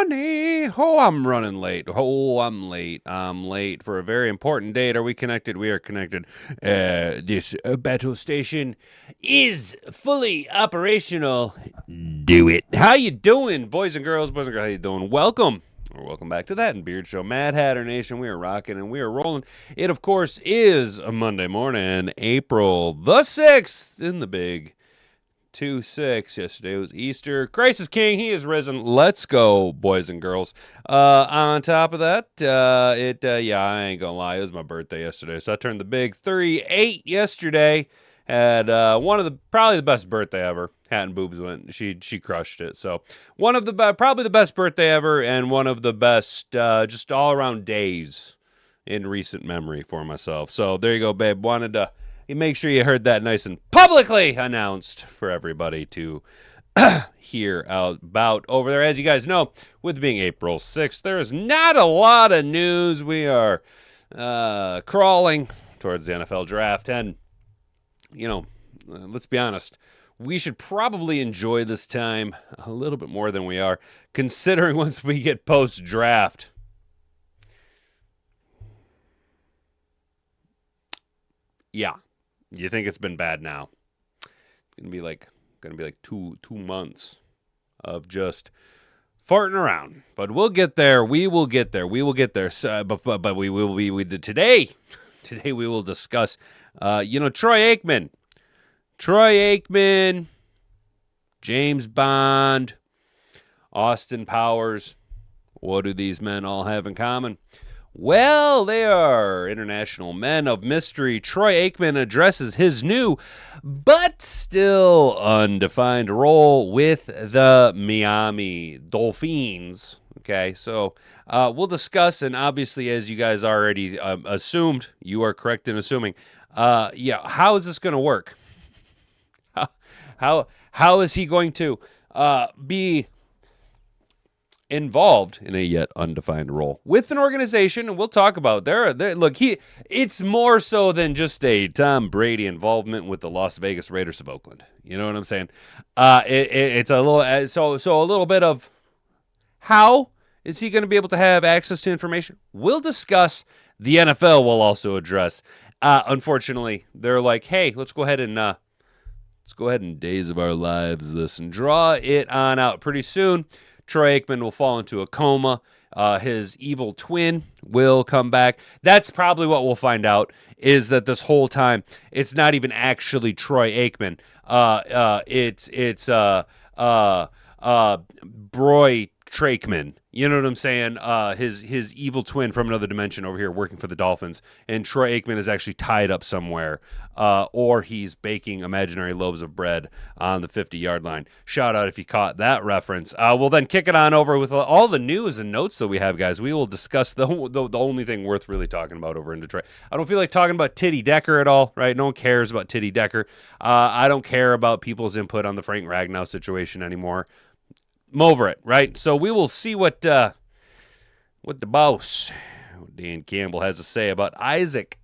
money. Oh, I'm running late. Oh, I'm late. I'm late for a very important date. Are we connected? We are connected. This battle station is fully operational. Do it. How you doing, boys and girls? Boys and girls, how you doing? Welcome. Or welcome back to That and Beard Show. Mad Hatter Nation, we are rocking and we are rolling. It, of course, is a Monday morning, April the 6th in the big 2-6. Yesterday was Easter. Christ is King. He is risen. Let's go, boys and girls. On top of that, I ain't gonna lie, it was my birthday yesterday, so I turned the big 38 yesterday. Had probably the best birthday ever. Hat and Boobs went. She crushed it. So one of the probably the best birthday ever, and one of the best just all around days in recent memory for myself. So there you go, babe. Wanted to make sure you heard that nice and publicly announced for everybody to hear about over there. As you guys know, with being April 6th, there is not a lot of news. We are crawling towards the NFL draft, and let's be honest, we should probably enjoy this time a little bit more than we are, considering once we get post-draft. Yeah. You think it's been bad now. It's gonna be like 2 months of just farting around. But we'll get there. We will get there. We will get there. So, but we will be today. Today we will discuss Troy Aikman, James Bond, Austin Powers. What do these men all have in common? Well, they are international men of mystery. Troy Aikman addresses his new but still undefined role with the Miami Dolphins. Okay, so we'll discuss, and obviously, as you guys already assumed, you are correct in assuming, how is this going to work? How is he going to be involved in a yet undefined role with an organization? And we'll talk about it's more so than just a Tom Brady involvement with the Las Vegas Raiders of Oakland. You know what I'm saying? It's a little so a little bit of how is he going to be able to have access to information? We'll discuss. The NFL will also address. Unfortunately, they're like, hey, let's go ahead and Days of Our Lives this and draw it on out. Pretty soon, Troy Aikman will fall into a coma. His evil twin will come back. That's probably what we'll find out, is that this whole time it's not even actually Troy Aikman. It's Broy Trakeman. You know what I'm saying? His evil twin from another dimension over here working for the Dolphins, and Troy Aikman is actually tied up somewhere, or he's baking imaginary loaves of bread on the 50-yard line. Shout out if you caught that reference. We'll then kick it on over with all the news and notes that we have, guys. We will discuss the only thing worth really talking about over in Detroit. I don't feel like talking about Titty Decker at all, right? No one cares about Titty Decker. I don't care about people's input on the Frank Ragnow situation anymore. I'm over it, right? So we will see what the boss, Dan Campbell, has to say about Isaac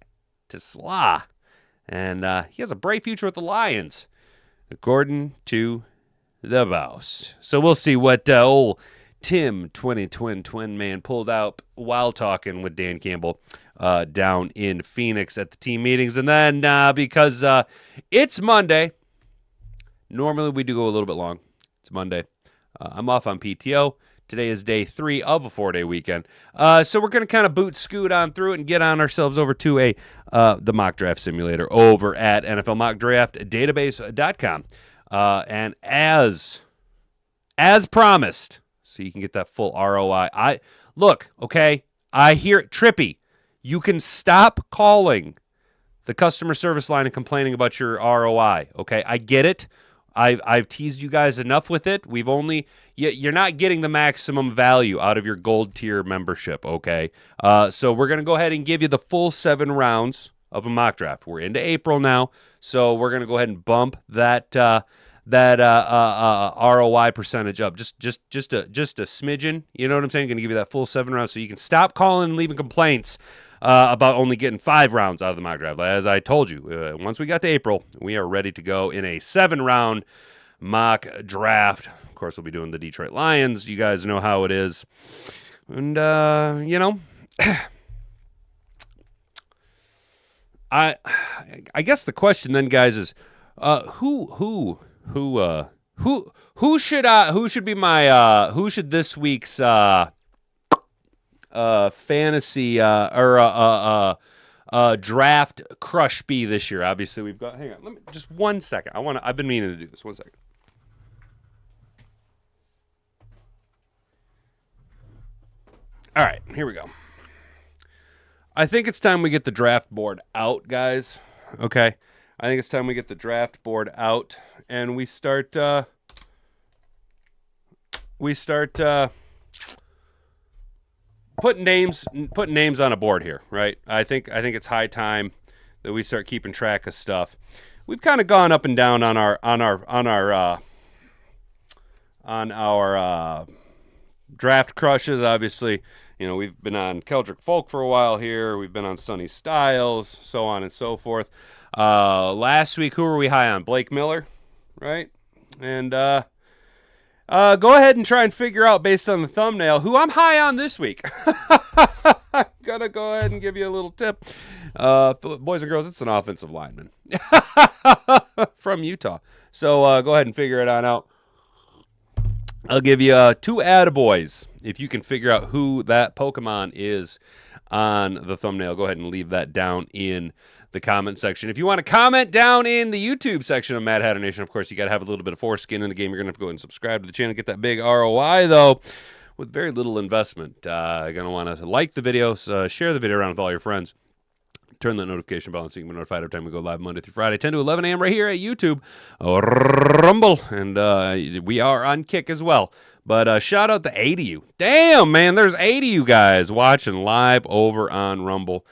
Tesla. And he has a bright future with the Lions, according to the Vows. So we'll see what old Tim, twin man, pulled out while talking with Dan Campbell down in Phoenix at the team meetings. And then because it's Monday, normally we do go a little bit long. It's Monday. I'm off on PTO. Today is day 3 of a 4-day weekend. So we're going to kind of scoot on through it and get on ourselves over to the mock draft simulator over at NFLmockdraftdatabase.com. And as promised, so you can get that full ROI. I hear it. Trippy, you can stop calling the customer service line and complaining about your ROI. Okay, I get it. I've teased you guys enough with it. You're not getting the maximum value out of your gold tier membership, okay? So we're going to go ahead and give you the full 7 rounds of a mock draft. We're into April now, so we're going to go ahead and bump that ROI percentage up just a smidgen. You know what I'm saying? Going to give you that full 7 rounds so you can stop calling and leaving complaints about only getting 5 rounds out of the mock draft. As I told you, once we got to April, we are ready to go in a 7-round mock draft. Of course, we'll be doing the Detroit Lions. You guys know how it is. And, you know, I guess the question then, guys, is who should be my who should this week's fantasy draft crush be this year? Obviously, we've got. Hang on, let me just 1 second. I've been meaning to do this. 1 second. All right, here we go. I think it's time we get the draft board out, guys. Okay, I think it's time we get the draft board out and we start. Putting names on a board here, right? I think it's high time that we start keeping track of stuff. We've kind of gone up and down on our draft crushes. Obviously, you know, we've been on Keldrick Folk for a while here. We've been on Sonny Styles, so on and so forth. Last week, who were we high on? Blake Miller, right? And go ahead and try and figure out, based on the thumbnail, who I'm high on this week. I'm going to go ahead and give you a little tip. Boys and girls, it's an offensive lineman from Utah. So go ahead and figure it on out. I'll give you 2 attaboys if you can figure out who that Pokemon is on the thumbnail. Go ahead and leave that down in the comment section. If you want to comment down in the YouTube section of Mad Hatter Nation, of course, you got to have a little bit of foreskin in the game. You're going to have to go ahead and subscribe to the channel, get that big ROI, though, with very little investment. You're going to want to like the videos, share the video around with all your friends. Turn that notification bell on so you can be notified every time we go live Monday through Friday, 10 to 11 a.m. right here at YouTube, Rumble, and we are on Kick as well. But shout out to 8 of you. Damn, man, there's 8 of you guys watching live over on Rumble.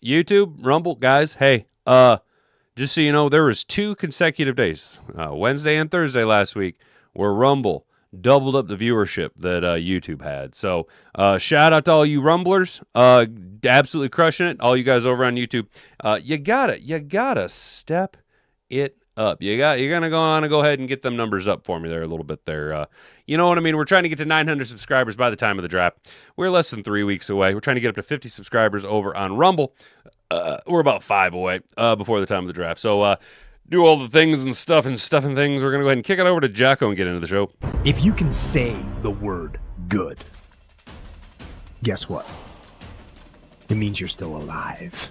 YouTube, Rumble, guys, hey, just so you know, there was 2 consecutive days, Wednesday and Thursday last week, where Rumble doubled up the viewership that YouTube had. So shout out to all you Rumblers, absolutely crushing it. All you guys over on YouTube, you gotta step it up. You're gonna go ahead and get them numbers up for me there a little bit there. You know what I mean? We're trying to get to 900 subscribers by the time of the draft. We're less than 3 weeks away. We're trying to get up to 50 subscribers over on Rumble. We're about 5 away before the time of the draft. So do all the things and stuff and things. We're going to go ahead and kick it over to Jocko and get into the show. If you can say the word good, guess what? It means you're still alive.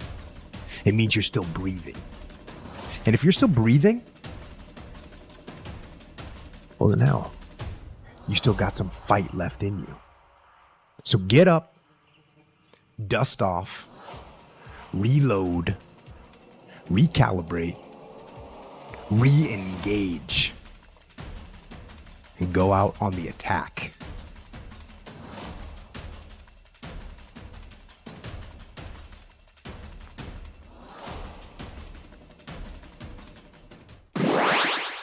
It means you're still breathing. And if you're still breathing, well, then hell, you still got some fight left in you. So get up, dust off, reload, recalibrate, re-engage, and go out on the attack.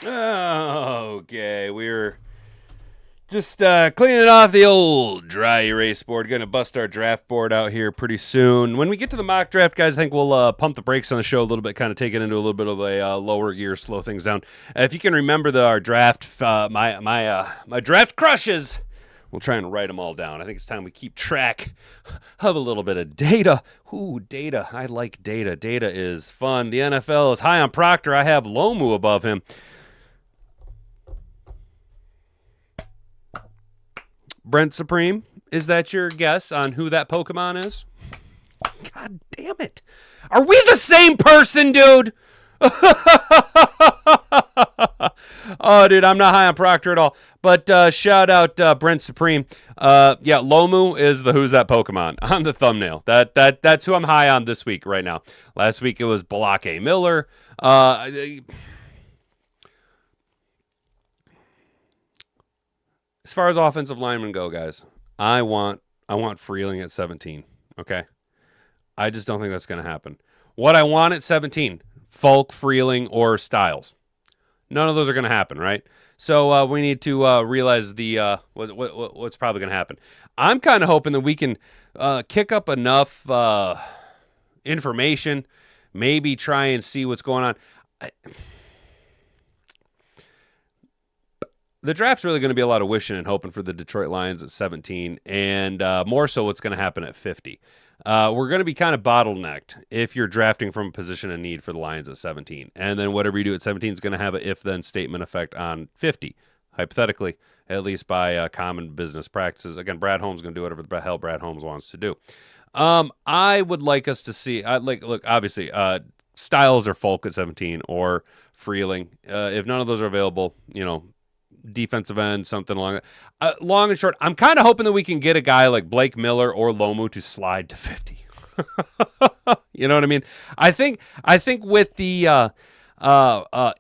Okay, we're just cleaning off the old dry erase board. Going to bust our draft board out here pretty soon. When we get to the mock draft, guys, I think we'll pump the brakes on the show a little bit, kind of take it into a little bit of a lower gear, slow things down. If you can remember our draft, my draft crushes, we'll try and write them all down. I think it's time we keep track of a little bit of data. Ooh, data. I like data. Data is fun. The NFL is high on Proctor. I have Lomu above him. Brent Supreme, is that your guess on who that Pokemon is? God damn it. Are we the same person, dude? Oh, dude, I'm not high on Proctor at all. But shout out Brent Supreme. Yeah, Lomu is the Who's That Pokemon on the thumbnail. That's who I'm high on this week right now. Last week it was Balake Miller. As far as offensive linemen go, guys, I want Freeling at 17, okay? I just don't think that's going to happen. What I want at 17, Falk, Freeling, or Styles. None of those are going to happen, right? So we need to realize the what's probably going to happen. I'm kind of hoping that we can kick up enough information, maybe try and see what's going on. the draft's really going to be a lot of wishing and hoping for the Detroit Lions at 17, and more so what's going to happen at 50. We're going to be kind of bottlenecked if you're drafting from a position of need for the Lions at 17. And then whatever you do at 17 is going to have an if-then statement effect on 50, hypothetically, at least by common business practices. Again, Brad Holmes is going to do whatever the hell Brad Holmes wants to do. I would like us to see, look, obviously, Styles or Folk at 17 or Freeling. If none of those are available, defensive end, something along that. Long and short, I'm kind of hoping that we can get a guy like Blake Miller or Lomu to slide to 50. You know what I mean? I think with the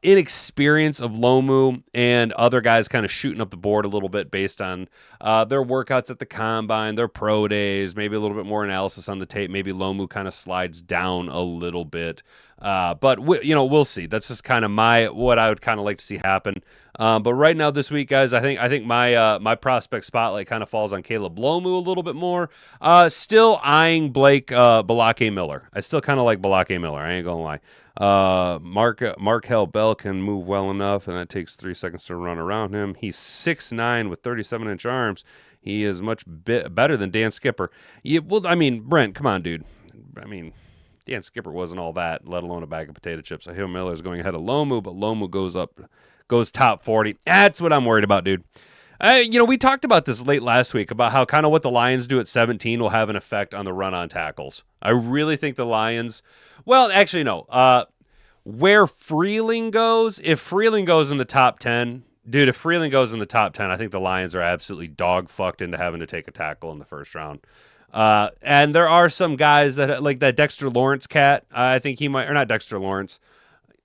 inexperience of Lomu and other guys kind of shooting up the board a little bit based on their workouts at the combine, their pro days, maybe a little bit more analysis on the tape. Maybe Lomu kind of slides down a little bit. But we'll see. That's just kind of what I would kind of like to see happen. But right now this week, guys, I think my prospect spotlight kind of falls on Caleb Lomu a little bit more. Still eyeing Blake Balake Miller. I still kind of like Balake Miller. I ain't gonna lie. Markel Bell can move well enough, and that takes 3 seconds to run around him. He's 6'9" with 37-inch arms. He is much better than Dan Skipper. Brent, come on, dude. Dan Skipper wasn't all that, let alone a bag of potato chips. I hear Miller is going ahead of Lomu, but Lomu goes top 40. That's what I'm worried about, dude. We talked about this late last week about how kind of what the Lions do at 17 will have an effect on the run on tackles. I really think the Lions, well, actually, no. Where Freeling goes, if Freeling goes in the top 10, dude, if Freeling goes in the top 10, I think the Lions are absolutely dog-fucked into having to take a tackle in the first round. And there are some guys that, like that Dexter Lawrence cat, I think he might, or not Dexter Lawrence.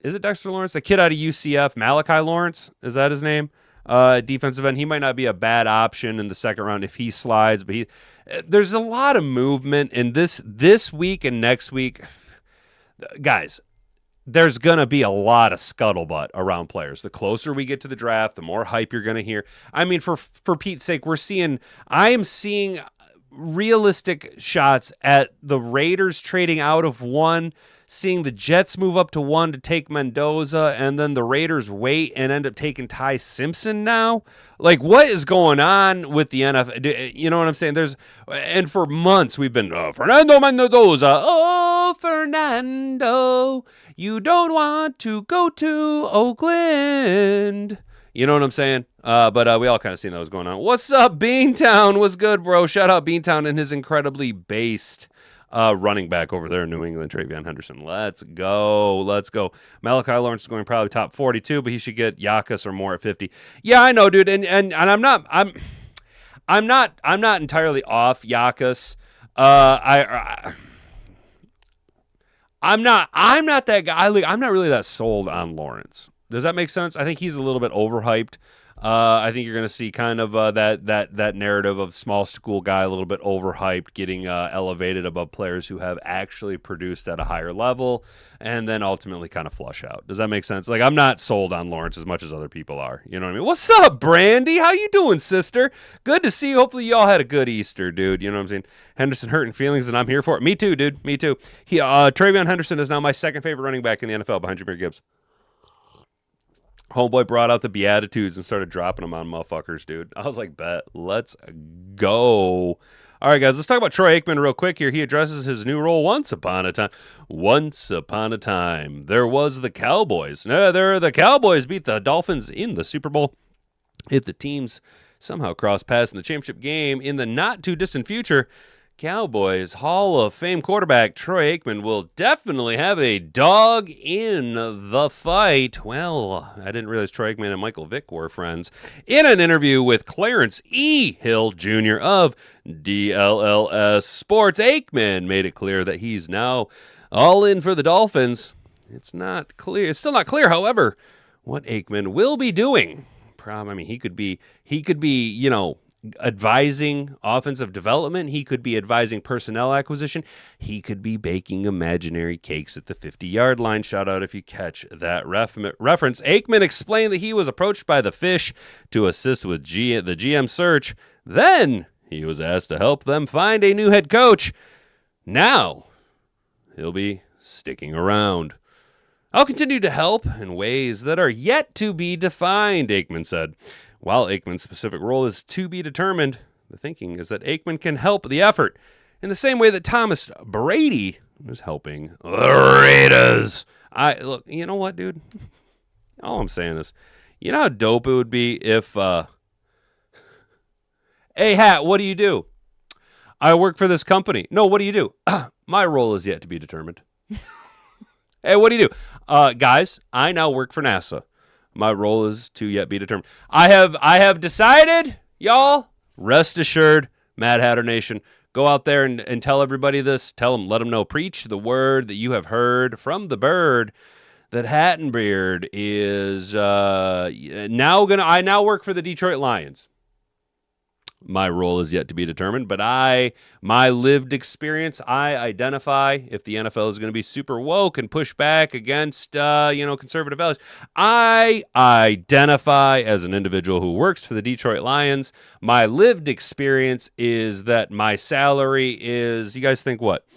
Is it Dexter Lawrence? The kid out of UCF, Malachi Lawrence, is that his name? Defensive end. He might not be a bad option in the second round if he slides, but there's a lot of movement in this week and next week. Guys, there's going to be a lot of scuttlebutt around players. The closer we get to the draft, the more hype you're going to hear. I mean, for Pete's sake, I am seeing realistic shots at the Raiders trading out of 1, seeing the Jets move up to 1 to take Mendoza, and then the Raiders wait and end up taking Ty Simpson now. Like, what is going on with the NFL? You know what I'm saying? And for months we've been, Fernando Mendoza. Oh, Fernando, you don't want to go to Oakland. You know what I'm saying? But we all kind of seen that was going on. What's up, Beantown? What's good, bro? Shout out Beantown and his incredibly based running back over there in New England, Travion Henderson. Let's go. Malachi Lawrence is going probably top 42, but he should get Yakus or more at 50. Yeah, I know, dude. And I'm not entirely off Yakus. I'm not that guy. I'm not really that sold on Lawrence. Does that make sense? I think he's a little bit overhyped. I think you're going to see kind of that narrative of small school guy a little bit overhyped, getting elevated above players who have actually produced at a higher level, and then ultimately kind of flush out. Does that make sense? Like, I'm not sold on Lawrence as much as other people are. You know what I mean? What's up, Brandy? How you doing, sister? Good to see you. Hopefully you all had a good Easter, dude. You know what I'm saying? Henderson hurting feelings, and I'm here for it. Me too, dude. Me too. Travion Henderson is now my second favorite running back in the NFL behind Jahmyr Gibbs. Homeboy brought out the Beatitudes and started dropping them on motherfuckers, dude. I was like, bet. Let's go. All right, guys, let's talk about Troy Aikman real quick here. He addresses his new role once upon a time. Once upon a time, there was the Cowboys. The Cowboys beat the Dolphins in the Super Bowl. If the teams somehow cross paths in the championship game in the not-too-distant future, Cowboys Hall of Fame quarterback Troy Aikman will definitely have a dog in the fight. Well, I didn't realize Troy Aikman and Michael Vick were friends. In an interview with Clarence E. Hill Jr. of DLLS Sports, Aikman made it clear that he's now all in for the Dolphins. It's still not clear, however, what Aikman will be doing. He could be, advising offensive development. He could be advising personnel acquisition. He could be baking imaginary cakes at the 50-yard line. Shout out if you catch that reference. Aikman explained that he was approached by the Fish to assist with the GM search. Then he was asked to help them find a new head coach. Now he'll be sticking around. I'll continue to help in ways that are yet to be defined, Aikman said. While Aikman's specific role is to be determined, the thinking is that Aikman can help the effort in the same way that Thomas Brady was helping the Raiders. Look, you know what, dude? All I'm saying is, you know how dope it would be if, hey, Hat, what do you do? I work for this company. No, what do you do? My role is yet to be determined. Hey, what do you do? Guys, I now work for NASA. My role is to yet be determined. I have decided, y'all, rest assured, Mad Hatter Nation, go out there and tell everybody this. Tell them, let them know. Preach the word that you have heard from the bird that Hat and Beard is I now work for the Detroit Lions. My role is yet to be determined, but my lived experience, I identify if the NFL is going to be super woke and push back against, conservative values. I identify as an individual who works for the Detroit Lions. My lived experience is that my salary is, you guys think what?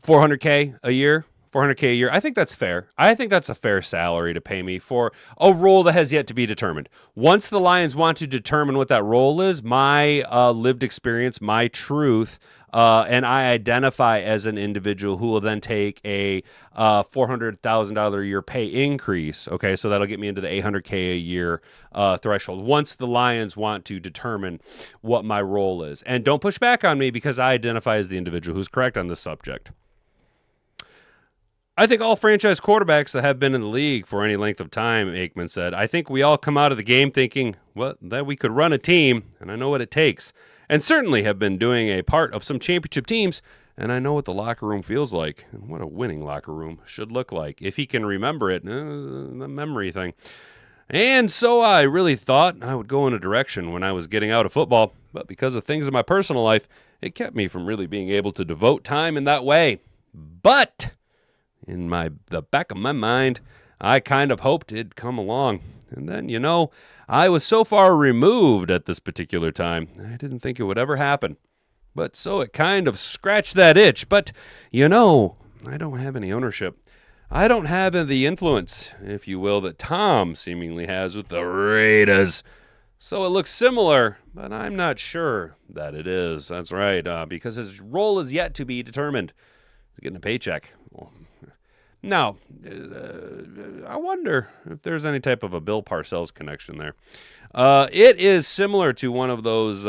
$400K a year? $400K a year. I think that's fair. I think that's a fair salary to pay me for a role that has yet to be determined. Once the Lions want to determine what that role is, my lived experience, my truth, and I identify as an individual who will then take a $400,000 a year pay increase. Okay, so that'll get me into the $800K a year threshold. Once the Lions want to determine what my role is. And don't push back on me because I identify as the individual who's correct on this subject. I think all franchise quarterbacks that have been in the league for any length of time, Aikman said, I think we all come out of the game thinking, well, that we could run a team, and I know what it takes, and certainly have been doing a part of some championship teams, and I know what the locker room feels like, and what a winning locker room should look like, if he can remember it, the memory thing. And so I really thought I would go in a direction when I was getting out of football, but because of things in my personal life, it kept me from really being able to devote time in that way. But in the back of my mind, I kind of hoped it'd come along. And then, I was so far removed at this particular time, I didn't think it would ever happen. But so it kind of scratched that itch. But, I don't have any ownership. I don't have the influence, if you will, that Tom seemingly has with the Raiders. So it looks similar, but I'm not sure that it is. That's right, because his role is yet to be determined. He's getting a paycheck. Now, I wonder if there's any type of a Bill Parcells connection there. It is similar to one of those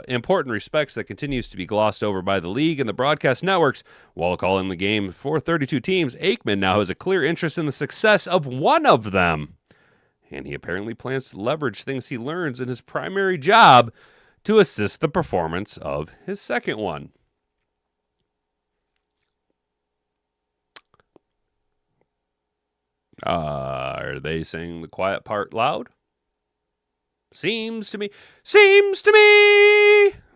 important respects that continues to be glossed over by the league and the broadcast networks. While calling the game for 32 teams, Aikman now has a clear interest in the success of one of them. And he apparently plans to leverage things he learns in his primary job to assist the performance of his second one. Are they saying the quiet part loud? Seems to me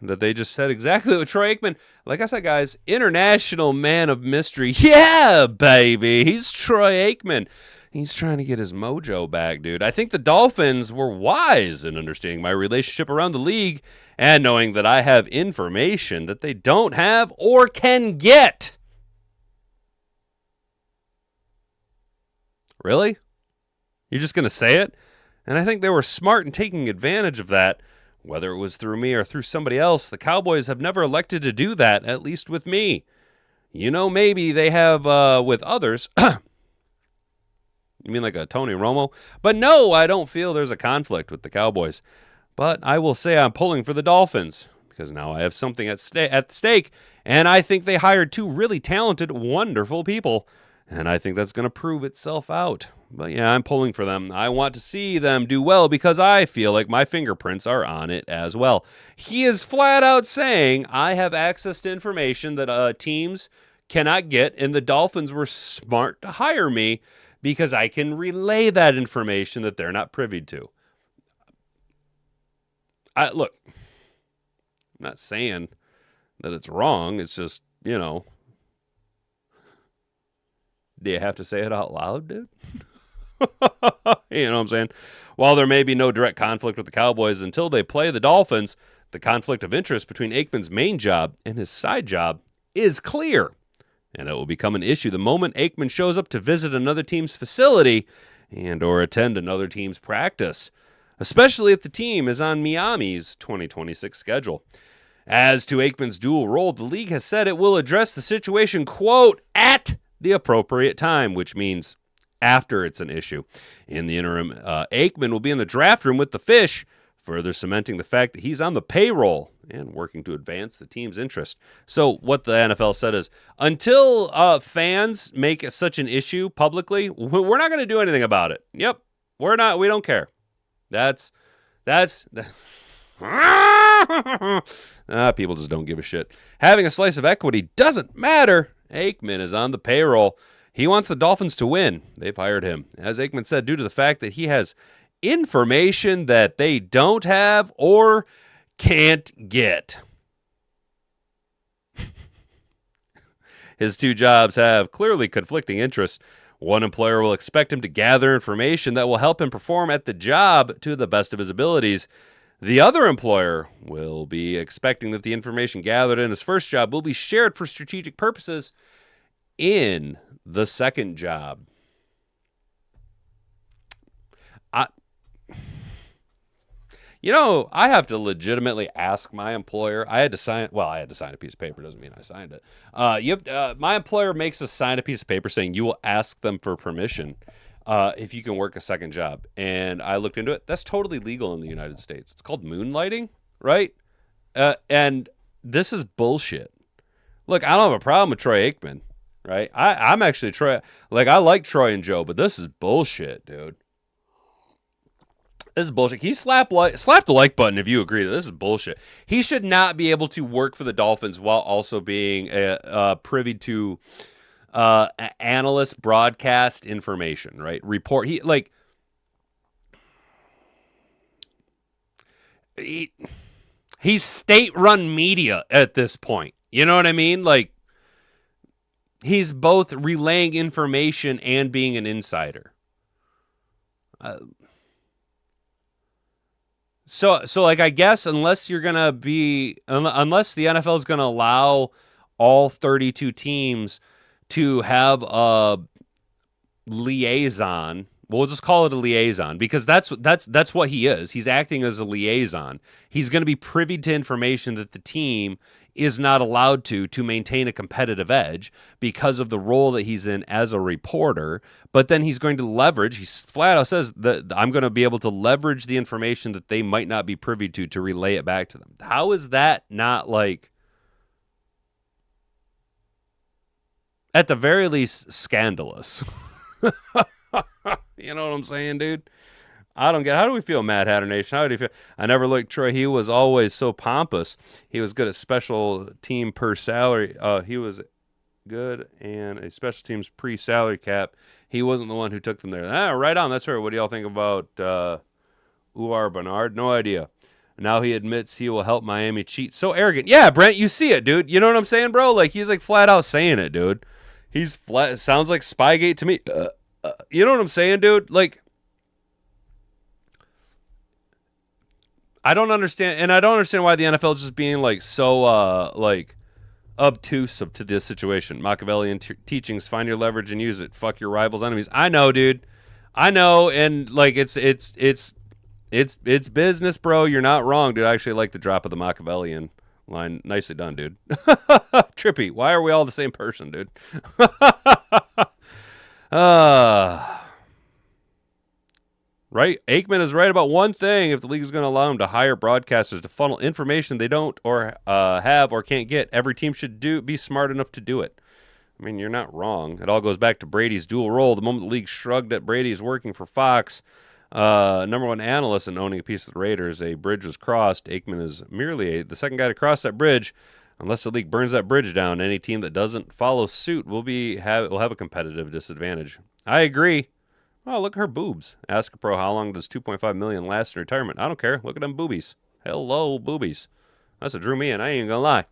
that they just said exactly what Troy Aikman, like I said, guys, international man of mystery. Yeah, baby. He's Troy Aikman. He's trying to get his mojo back, dude. I think the Dolphins were wise in understanding my relationship around the league and knowing that I have information that they don't have or can get. Really? You're just going to say it? And I think they were smart in taking advantage of that. Whether it was through me or through somebody else, the Cowboys have never elected to do that, at least with me. Maybe they have with others. You mean like a Tony Romo? But no, I don't feel there's a conflict with the Cowboys. But I will say I'm pulling for the Dolphins because now I have something at stake, and I think they hired two really talented, wonderful people. And I think that's going to prove itself out. But yeah, I'm pulling for them. I want to see them do well because I feel like my fingerprints are on it as well. He is flat out saying I have access to information that teams cannot get, and the Dolphins were smart to hire me because I can relay that information that they're not privy to. Look, I'm not saying that it's wrong. It's just, do you have to say it out loud, dude? You know what I'm saying? While there may be no direct conflict with the Cowboys until they play the Dolphins, the conflict of interest between Aikman's main job and his side job is clear. And it will become an issue the moment Aikman shows up to visit another team's facility and or attend another team's practice. especially if the team is on Miami's 2026 schedule. As to Aikman's dual role, the league has said it will address the situation, quote, at the appropriate time, which means after it's an issue. In the interim, Aikman will be in the draft room with the Fish, further cementing the fact that he's on the payroll and working to advance the team's interest. So what the NFL said is, until fans make such an issue publicly, we're not going to do anything about it. Yep, we're not. We don't care. That's people just don't give a shit. Having a slice of equity doesn't matter. Aikman is on the payroll. He wants the Dolphins to win. They've hired him. As Aikman said, due to the fact that he has information that they don't have or can't get. His two jobs have clearly conflicting interests. One employer will expect him to gather information that will help him perform at the job to the best of his abilities. The other employer will be expecting that the information gathered in his first job will be shared for strategic purposes in the second job. I have to legitimately ask my employer. I had to sign a piece of paper. Doesn't mean I signed it. My employer makes us sign a piece of paper saying you will ask them for permission if you can work a second job. And I looked into it. That's totally legal in the United States. It's called moonlighting, right? And this is bullshit. Look, I don't have a problem with Troy Aikman, right? I'm actually Troy. Like, I like Troy and Joe, but this is bullshit, dude. This is bullshit. He slap the like button if you agree that this is bullshit. He should not be able to work for the Dolphins while also being privy to analyst broadcast information, right? He's state-run media at this point. You know what I mean? Like, he's both relaying information and being an insider. So I guess unless the NFL is going to allow all 32 teams to have a liaison, we'll just call it a liaison because that's what he is. He's acting as a liaison. He's going to be privy to information that the team is not allowed to maintain a competitive edge because of the role that he's in as a reporter. But then he's going to leverage, he flat out says that I'm going to be able to leverage the information that they might not be privy to relay it back to them. How is that not, like, at the very least, scandalous? You know what I'm saying, dude? I don't get. How do we feel, Mad Hatter Nation? How do you feel? I never liked Troy. He was always so pompous. He was good at special team per salary. He was good and a special teams pre-salary cap. He wasn't the one who took them there. Right on. That's right. What do y'all think about Uar Bernard? No idea. Now he admits he will help Miami cheat. So arrogant. Yeah, Brent, you see it, dude. You know what I'm saying, bro? Like, he's like flat out saying it, dude. He's flat. Sounds like Spygate to me. You know what I'm saying, dude? Like, I don't understand, and I don't understand why the NFL is just being like so obtuse to this situation. Machiavellian teachings: find your leverage and use it. Fuck your rivals' enemies. I know, dude. I know, and like it's business, bro. You're not wrong, dude. I actually like the drop of the Machiavellian line. Nicely done, dude. Trippy. Why are we all the same person, dude? Right? Aikman is right about one thing. If the league is going to allow him to hire broadcasters to funnel information they don't or have or can't get, every team should be smart enough to do it. I mean, you're not wrong. It all goes back to Brady's dual role. The moment the league shrugged at Brady's working for Fox, number one analyst and owning a piece of the Raiders, a bridge was crossed. Aikman is merely the second guy to cross that bridge. Unless the league burns that bridge down, any team that doesn't follow suit will have a competitive disadvantage. I agree. Oh, look at her boobs. Ask a pro, how long does $2.5 million last in retirement? I don't care. Look at them boobies. Hello, boobies. That's what drew me in. I ain't gonna lie.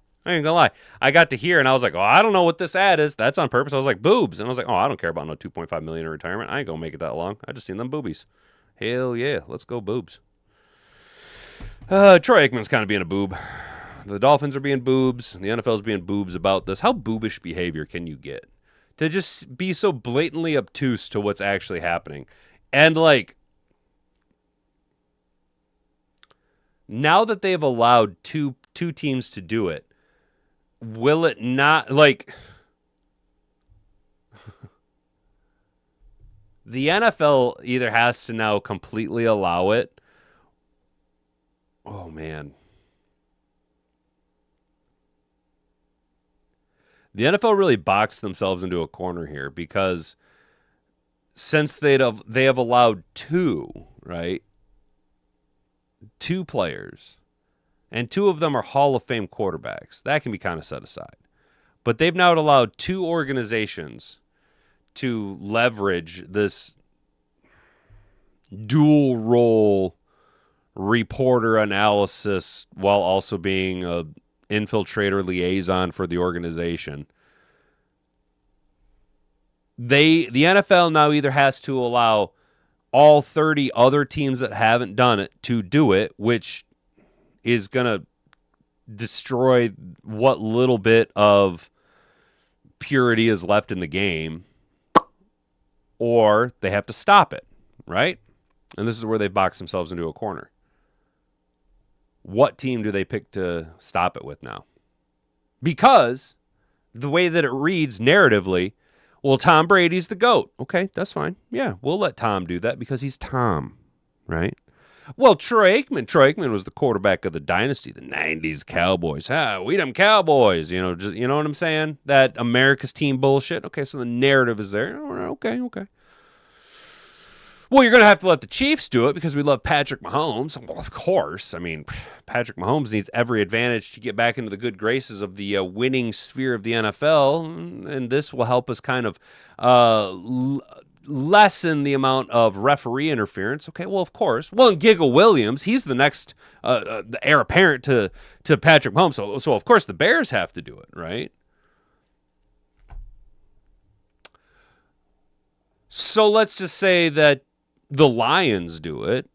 I got to hear and I was like, oh, I don't know what this ad is. That's on purpose. I was like, boobs. And I was like, oh, I don't care about no $2.5 million in retirement. I ain't gonna make it that long. I just seen them boobies. Hell yeah. Let's go boobs. Troy Aikman's kind of being a boob. The Dolphins are being boobs. The NFL's being boobs about this. How boobish behavior can you get? To just be so blatantly obtuse to what's actually happening. And, like, Now that they've allowed two teams to do it, will it not, like, the NFL either has to now completely allow it. Oh, man. The NFL really boxed themselves into a corner here because since they have allowed two, right? Two players, and two of them are Hall of Fame quarterbacks. That can be kind of set aside. But they've now allowed two organizations to leverage this dual role reporter analysis while also being a infiltrator liaison for the organization. The NFL now either has to allow all 30 other teams that haven't done it to do it, which is going to destroy what little bit of purity is left in the game, or they have to stop it, right? And this is where they've boxed themselves into a corner. What team do they pick to stop it with now? Because the way that it reads narratively, well, Tom Brady's the GOAT. Okay, that's fine. Yeah, we'll let Tom do that because he's Tom, right? Well, Troy Aikman was the quarterback of the dynasty, the 90s Cowboys. We them Cowboys, just, you know what I'm saying? That America's team bullshit. Okay, so the narrative is there. Okay. Well, you're going to have to let the Chiefs do it because we love Patrick Mahomes. Well, of course. I mean, Patrick Mahomes needs every advantage to get back into the good graces of the winning sphere of the NFL, and this will help us kind of lessen the amount of referee interference. Okay, well, of course. Well, and Giggle Williams, he's the next the heir apparent to Patrick Mahomes, so of course the Bears have to do it, right? So let's just say that the Lions do it,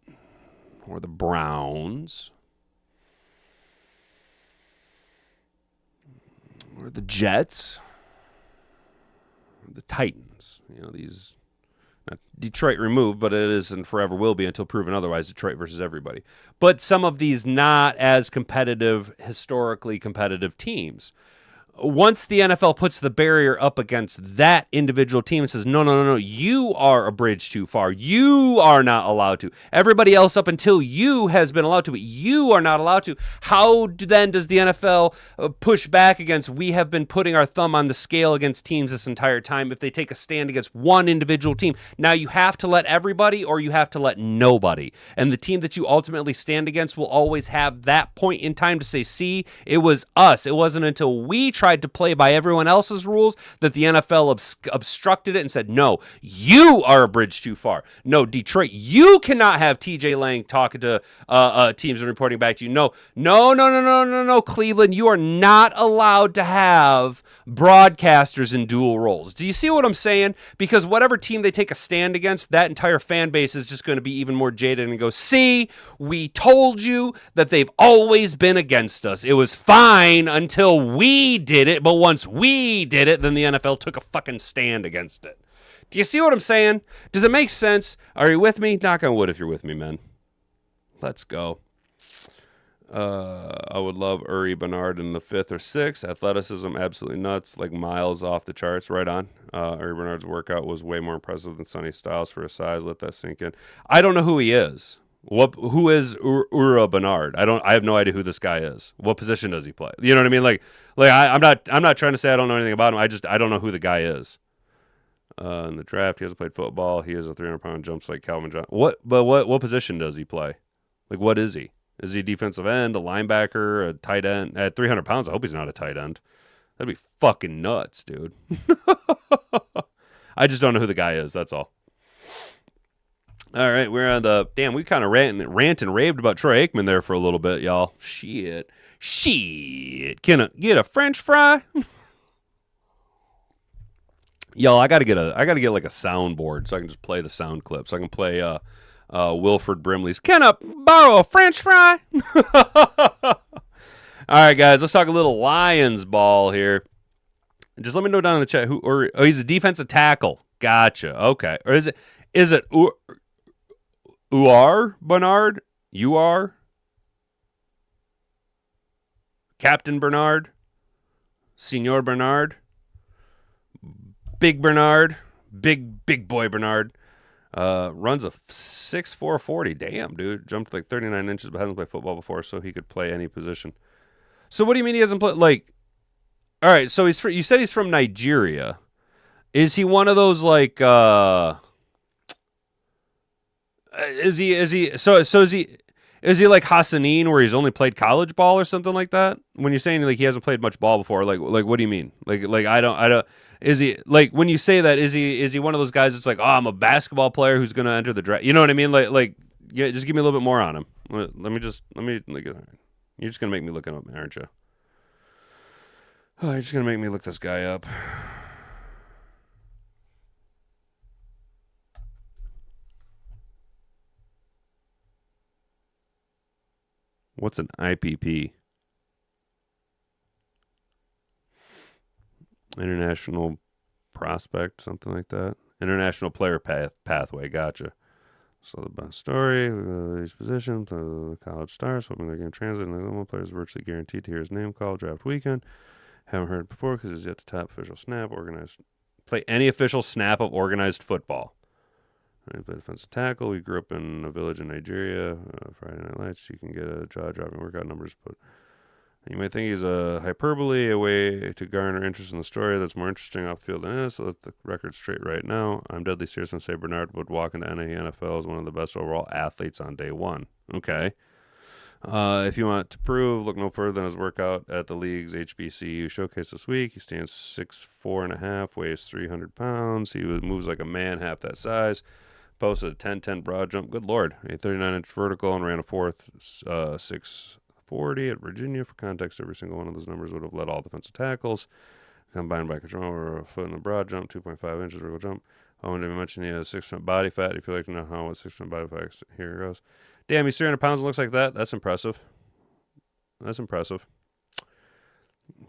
or the Browns, or the Jets, or the Titans. These, not Detroit removed, but it is and forever will be until proven otherwise, Detroit versus everybody. But some of these not as competitive, historically competitive teams. Once the NFL puts the barrier up against that individual team and says, no, you are a bridge too far. You are not allowed to. Everybody else up until you has been allowed to, but you are not allowed to. How then does the NFL push back against, we have been putting our thumb on the scale against teams this entire time if they take a stand against one individual team? Now you have to let everybody or you have to let nobody. And the team that you ultimately stand against will always have that point in time to say, see, it was us. It wasn't until we tried to play by everyone else's rules that the NFL obstructed it and said, no, you are a bridge too far. No, Detroit, you cannot have TJ Lang talking to teams and reporting back to you. No, Cleveland, you are not allowed to have broadcasters in dual roles. Do you see what I'm saying? Because whatever team they take a stand against, that entire fan base is just going to be even more jaded and go, see, we told you that they've always been against us. It was fine until we did it, but once we did it, then the NFL took a fucking stand against it. Do you see what I'm saying? Does it make sense? Are you with me? Knock on wood if you're with me, man. Let's go. I would love Uri Bernard in the 5th or 6th. Athleticism, absolutely nuts, like miles off the charts. Right on. Uri Bernard's workout was way more impressive than Sonny Styles for his size. Let that sink in. I don't know who he is. Who is Uri Bernard? I have no idea who this guy is. What position does he play? You know what I mean? Like I'm not trying to say I don't know anything about him. I don't know who the guy is. In the draft, he hasn't played football. He has a 300-pound jumps like Calvin Johnson. What position does he play? Like, what is he? Is he a defensive end, a linebacker, a tight end? At 300 pounds, I hope he's not a tight end. That'd be fucking nuts, dude. I just don't know who the guy is. That's all. All right, we're on the... Damn, we kind of rant and raved about Troy Aikman there for a little bit, y'all. Shit. Can I get a French fry? Y'all, I gotta get like a soundboard so I can just play the sound clip. So I can play Wilford Brimley's "Can I borrow a French fry?" All right, guys, let's talk a little Lions ball here. Just let me know down in the chat he's a defensive tackle. Gotcha. Okay. Or is it Uar Bernard? You are? Captain Bernard, Senor Bernard, Big Bernard, big boy Bernard. Runs a 6'4", 40. Damn, dude. Jumped like 39 inches, but hasn't played football before, so he could play any position. So what do you mean he hasn't played? Like, all right, so you said he's from Nigeria. Is he one of those like? Is he is he like Hassanin where he's only played college ball or something like that? When you're saying like he hasn't played much ball before, like what do you mean? Like I don't. Is he like when you say that? Is he one of those guys that's like, oh, I'm a basketball player who's gonna enter the draft? You know what I mean? Like yeah, just give me a little bit more on him. Let me like, you're just gonna make me look him up, aren't you? Oh, you're just gonna make me look this guy up. What's an IPP? International prospect, something like that. International player pathway. Gotcha. So the best story, his position, the college stars, hoping they're going to translate. And the one player is virtually guaranteed to hear his name called draft weekend. Haven't heard it before because he's yet to top official snap. Play any official snap of organized football. He played defensive tackle. We grew up in a village in Nigeria. Friday Night Lights. You can get a jaw-dropping workout numbers, but you might think he's a hyperbole, a way to garner interest in the story that's more interesting off the field than is. So let the record straight right now. I'm deadly serious when I say Bernard would walk into NFL as one of the best overall athletes on day one. Okay. If you want to prove, look no further than his workout at the league's HBCU showcase this week. He stands 6'4.5", weighs 300 pounds. He moves like a man, half that size. Posted a 10-10 broad jump. Good Lord. A 39-inch vertical and ran a 6'40" at Virginia. For context, every single one of those numbers would have led all defensive tackles. Combined by control or a foot in the broad jump, 2.5 inches vertical jump. I wanted to mention he has 6% body fat. If you'd like to know how much 6% body fat, here it goes. Damn, he's 300 pounds and looks like that. That's impressive. That's impressive.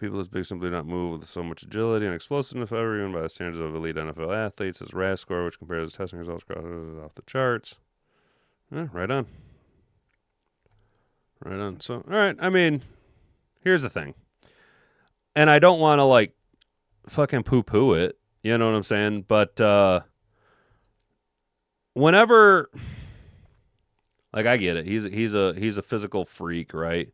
People this big simply not move with so much agility and explosiveness ever, even by the standards of elite NFL athletes. His RAS score, which compares his testing results, is off the charts. Right on. Right on. So, all right. I mean, here's the thing. And I don't want to, like, fucking poo-poo it. You know what I'm saying? But whenever, like, I get it. He's a physical freak, right?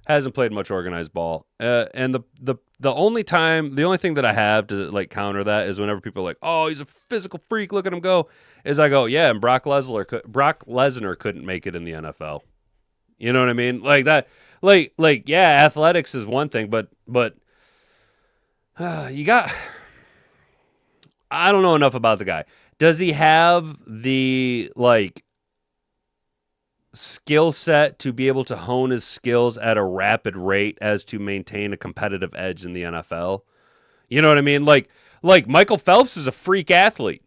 Hasn't played much organized ball. And the only thing that I have to, like, counter that is whenever people are like, oh, he's a physical freak, look at him go, is I go, yeah, and Brock Lesnar couldn't make it in the NFL. You know what I mean? Like that, like yeah, athletics is one thing, but you got, I don't know enough about the guy. Does he have the, like, skill set to be able to hone his skills at a rapid rate as to maintain a competitive edge in the NFL? You know what I mean? Like Michael Phelps is a freak athlete.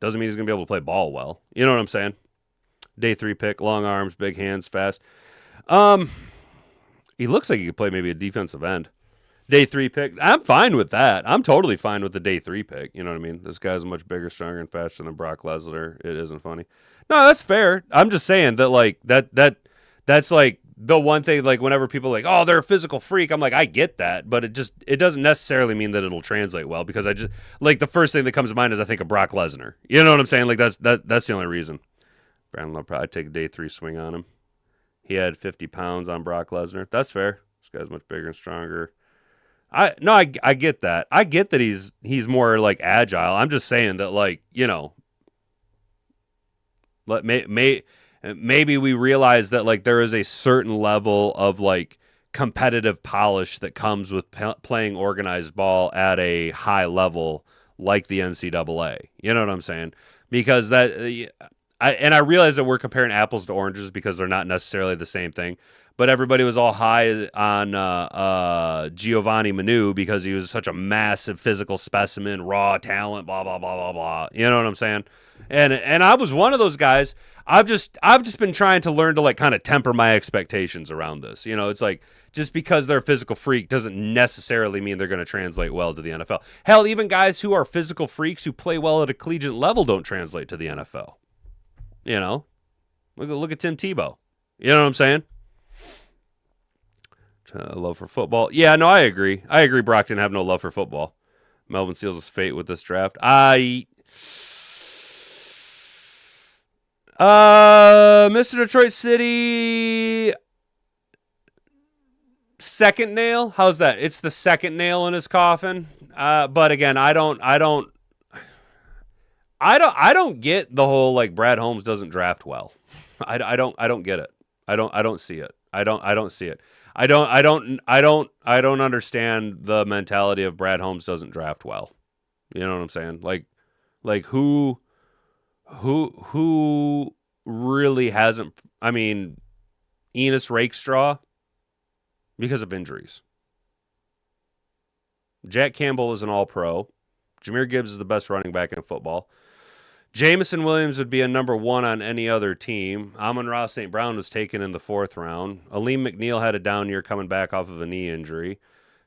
Doesn't mean he's going to be able to play ball well. You know what I'm saying? Day 3 pick, long arms, big hands, fast. He looks like he could play maybe a defensive end. Day 3 pick. I'm fine with that. I'm totally fine with the day 3 pick. You know what I mean? This guy's much bigger, stronger, and faster than Brock Lesnar. It isn't funny. No, that's fair. I'm just saying that, like, that's like the one thing, like, whenever people are like, oh, they're a physical freak, I'm like, I get that, but it doesn't necessarily mean that it'll translate well, because I just, like, the first thing that comes to mind is I think of Brock Lesnar. You know what I'm saying? Like, that's the only reason. Brandon will probably take a day 3 swing on him. He had 50 pounds on Brock Lesnar. That's fair. This guy's much bigger and stronger. I get that. I get that he's more, like, agile. I'm just saying that, like, you know, maybe we realize that, like, there is a certain level of, like, competitive polish that comes with playing organized ball at a high level, like the NCAA. You know what I'm saying? Because I realize that we're comparing apples to oranges because they're not necessarily the same thing. But everybody was all high on Giovanni Manu because he was such a massive physical specimen, raw talent, blah blah blah blah blah. You know what I'm saying? And I was one of those guys. I've just been trying to learn to, like, kind of temper my expectations around this. You know, it's like, just because they're a physical freak doesn't necessarily mean they're going to translate well to the NFL. Hell, even guys who are physical freaks who play well at a collegiate level don't translate to the NFL. You know, look at Tim Tebow. You know what I'm saying? Love for football. Yeah, no, I agree. I agree. Brock didn't have no love for football. Melvin seals his fate with this draft. Mr. Detroit City, second nail. How's that? It's the second nail in his coffin. But again, I don't get the whole like Brad Holmes doesn't draft well. I don't get it. I don't see it. I don't see it. I don't understand the mentality of Brad Holmes doesn't draft well. You know what I'm saying? Like who really hasn't? I mean, Enos Rakestraw because of injuries. Jack Campbell is an All-Pro. Jahmyr Gibbs is the best running back in football. Jamison Williams would be a number one on any other team. Amon-Ra St. Brown was taken in the 4th round. Aleem McNeil had a down year coming back off of a knee injury.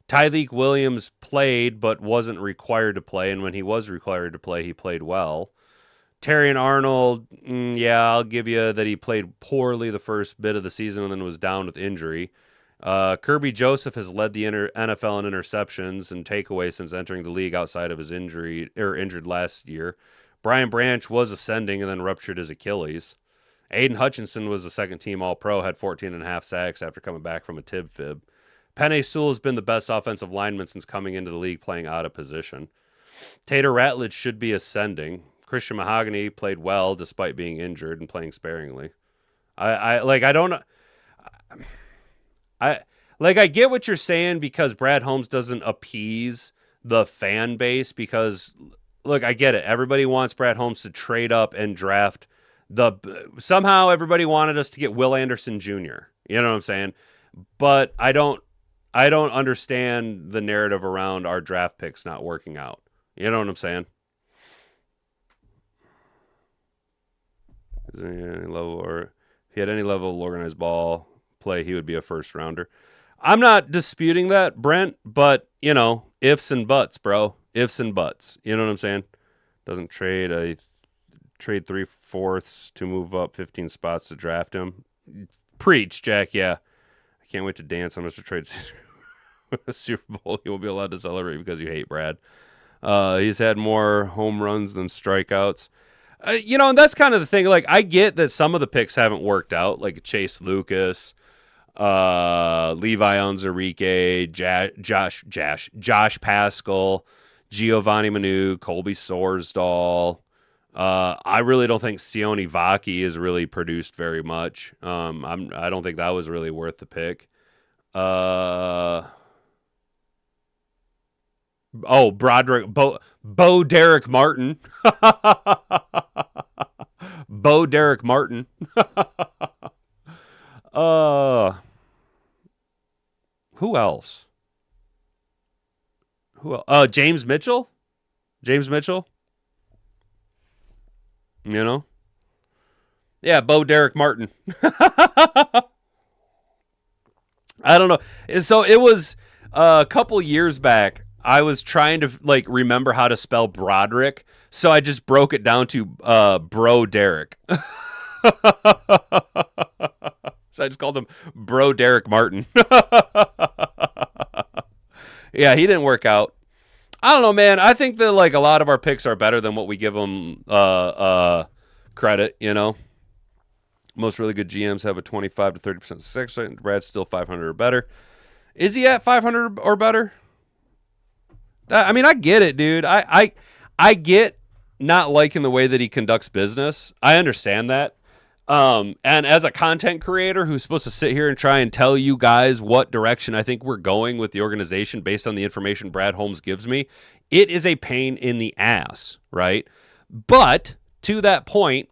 Tyleek Williams played but wasn't required to play, and when he was required to play, he played well. Terrion Arnold, I'll give you that he played poorly the first bit of the season and then was down with injury. Kirby Joseph has led the NFL in interceptions and takeaways since entering the league outside of his injured last year. Brian Branch was ascending and then ruptured his Achilles. Aiden Hutchinson was a second-team All-Pro, had 14.5 sacks after coming back from a tib fib. Penei Sewell has been the best offensive lineman since coming into the league playing out of position. Tater Ratledge should be ascending. Christian Mahogany played well despite being injured and playing sparingly. I get what you're saying because Brad Holmes doesn't appease the fan base because, look, I get it. Everybody wants Brad Holmes to trade up and draft somehow everybody wanted us to get Will Anderson Jr. You know what I'm saying? But I don't understand the narrative around our draft picks not working out. You know what I'm saying? Is there any level, or if he had any level of organized ball play, he would be a first rounder. I'm not disputing that, Brent, but ifs and buts, bro. Ifs and buts. You know what I'm saying? Doesn't trade 3/4 to move up 15 spots to draft him. Preach, Jack. Yeah, I can't wait to dance on Mr. Trade's Super Bowl. You won't be allowed to celebrate because you hate Brad. He's had more home runs than strikeouts. And that's kind of the thing. Like, I get that some of the picks haven't worked out, like Chase Lucas, Levi Onwuzurike, Josh Pascal, Giovanni Manu, Colby Sorsdahl. I really don't think Sione Vaki has really produced very much. I don't think that was really worth the pick. Broderick, Bo Derek Martin. Bo Derek Martin. Who else? James Mitchell? James Mitchell? Yeah, Bo Derek Martin. I don't know. So it was a couple years back. I was trying to remember how to spell Broderick, so I just broke it down to Bro Derek. So I just called him Bro Derek Martin. Yeah, he didn't work out. I don't know, man. I think that a lot of our picks are better than what we give them credit. Most really good GMs have a 25 to 30% success rate. Brad's still 500 or better. Is he at 500 or better? I mean, I get it, dude. I get not liking the way that he conducts business. I understand that. And as a content creator who's supposed to sit here and try and tell you guys what direction I think we're going with the organization based on the information Brad Holmes gives me, it is a pain in the ass, right? But to that point,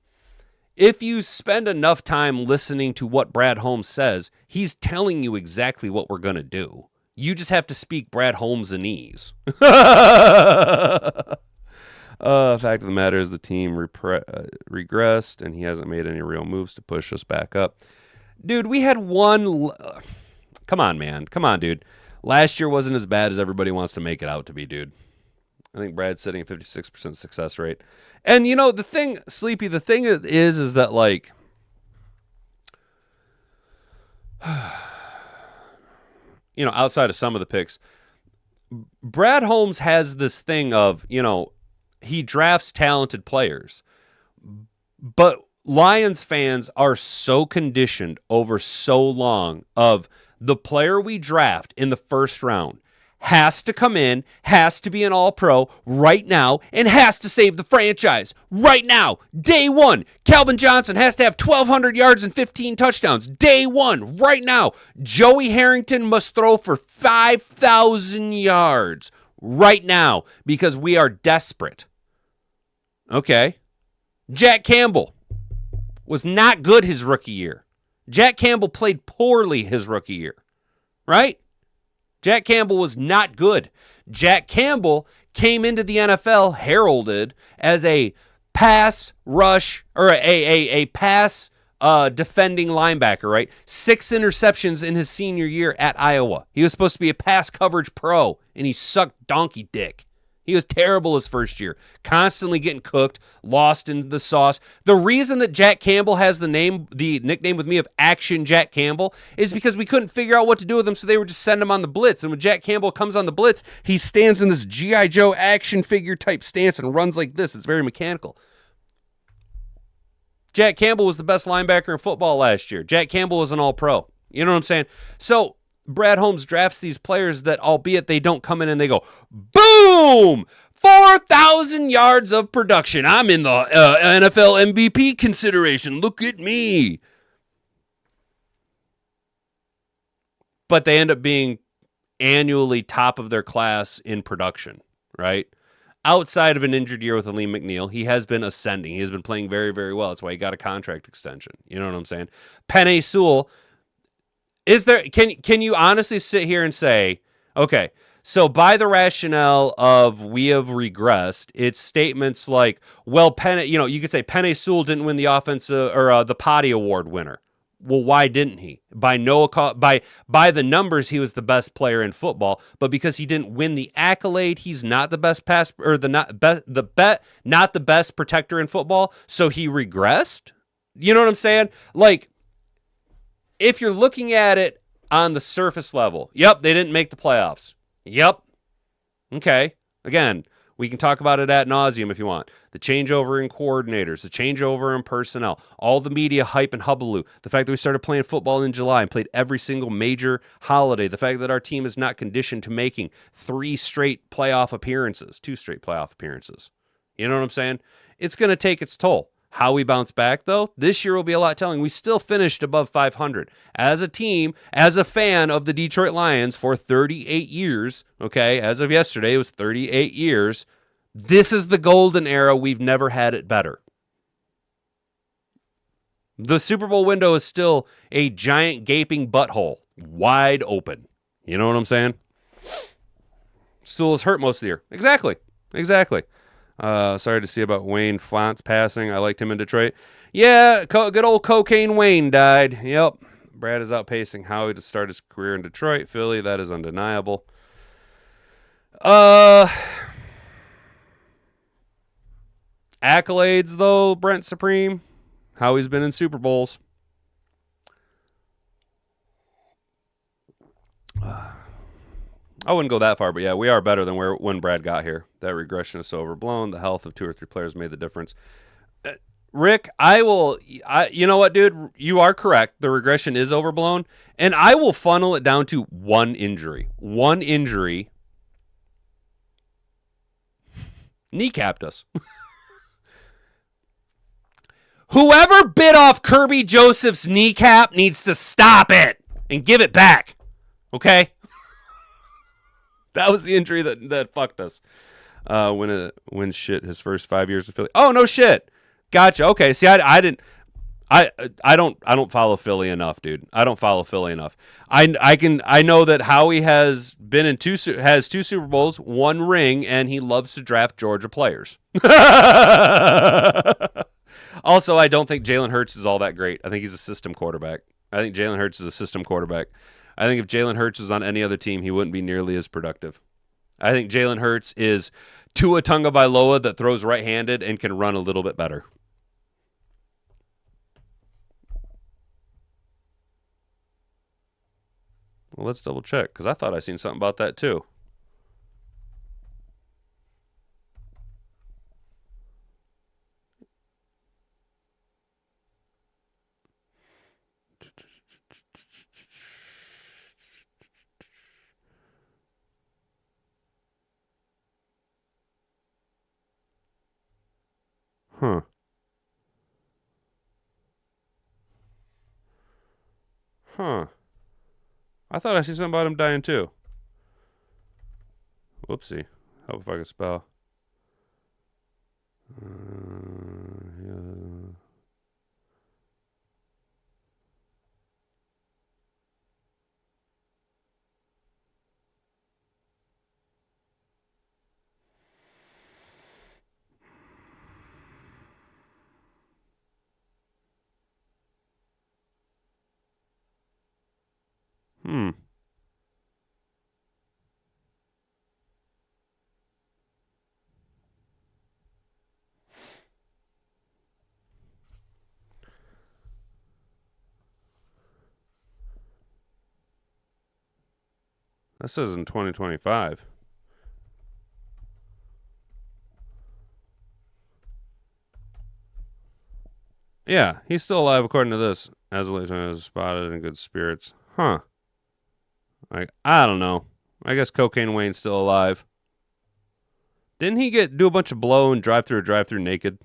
if you spend enough time listening to what Brad Holmes says, he's telling you exactly what we're going to do. You just have to speak Brad Holmes-anese. Fact of the matter is the team regressed, and he hasn't made any real moves to push us back up. Dude, we had one... Come on, man. Come on, dude. Last year wasn't as bad as everybody wants to make it out to be, dude. I think Brad's sitting at 56% success rate. And, the thing, Sleepy, the thing is that, outside of some of the picks, Brad Holmes has this thing of, he drafts talented players, but Lions fans are so conditioned over so long of the player we draft in the first round has to come in, has to be an all-pro right now, and has to save the franchise right now. Day one, Calvin Johnson has to have 1,200 yards and 15 touchdowns. Day one, right now. Joey Harrington must throw for 5,000 yards right now because we are desperate. Okay. Jack Campbell was not good his rookie year. Jack Campbell played poorly his rookie year, right? Jack Campbell was not good. Jack Campbell came into the NFL heralded as a pass rush or a pass defending linebacker, right? 6 interceptions in his senior year at Iowa. He was supposed to be a pass coverage pro, and he sucked donkey dick. He was terrible his first year, constantly getting cooked, lost in the sauce. The reason that Jack Campbell has the nickname with me of Action Jack Campbell is because we couldn't figure out what to do with him, so they would just send him on the blitz. And when Jack Campbell comes on the blitz, he stands in this G.I. Joe action figure type stance and runs like this. It's very mechanical. Jack Campbell was the best linebacker in football last year. Jack Campbell was an all-pro. You know what I'm saying? So Brad Holmes drafts these players that, albeit they don't come in and they go, boom, 4,000 yards of production. I'm in the NFL MVP consideration. Look at me. But they end up being annually top of their class in production, right? Outside of an injured year with Aleem McNeil, he has been ascending. He has been playing very, very well. That's why he got a contract extension. You know what I'm saying? Penei Sewell. Can you honestly sit here and say, okay, so by the rationale of we have regressed, it's statements like, well, you could say Penei Sewell didn't win the offensive or the Potty Award winner. Well, why didn't he? By the numbers, he was the best player in football, but because he didn't win the accolade, he's not the best pass or not the best protector in football. So he regressed. You know what I'm saying? Like, if you're looking at it on the surface level, yep, they didn't make the playoffs. Yep. Okay. Again, we can talk about it ad nauseum if you want. The changeover in coordinators, the changeover in personnel, all the media hype and hubbaloo, the fact that we started playing football in July and played every single major holiday, the fact that our team is not conditioned to making 2 straight playoff appearances. You know what I'm saying? It's going to take its toll. How we bounce back, though, this year will be a lot telling. We still finished above 500. As a team, as a fan of the Detroit Lions for 38 years, okay, as of yesterday, it was 38 years. This is the golden era. We've never had it better. The Super Bowl window is still a giant gaping butthole, wide open. You know what I'm saying? Still is hurt most of the year. Exactly. Sorry to see about Wayne Fonts passing. I liked him in Detroit. Yeah, good old Cocaine Wayne died. Yep. Brad is outpacing Howie to start his career in Detroit. Philly, that is undeniable. Accolades, though, Brent Supreme. Howie's been in Super Bowls. I wouldn't go that far, but yeah, we are better than when Brad got here. That regression is so overblown. The health of 2 or 3 players made the difference. Rick, you know what, dude? You are correct. The regression is overblown, and I will funnel it down to one injury. One injury kneecapped us. Whoever bit off Kirby Joseph's kneecap needs to stop it and give it back. Okay? That was the injury that fucked us. When shit his first 5 years of Philly. Oh, no shit. Gotcha. Okay. See, I don't follow Philly enough, dude. I don't follow Philly enough. I know that Howie has been in 2 Super Bowls, 1 ring, and he loves to draft Georgia players. Also, I don't think Jalen Hurts is all that great. I think he's a system quarterback. I think Jalen Hurts is a system quarterback. I think if Jalen Hurts was on any other team, he wouldn't be nearly as productive. I think Jalen Hurts is Tua Tagovailoa that throws right-handed and can run a little bit better. Well, let's double check, because I thought I seen something about that too. Huh. Huh. I thought I seen something about him dying too. Whoopsie. Hope if I can spell. Yeah. Hmm. That says in 2025. Yeah, he's still alive according to this. As of late, was spotted in good spirits. Huh. I don't know. I guess Cocaine Wayne's still alive. Didn't he do a bunch of blow and drive through naked?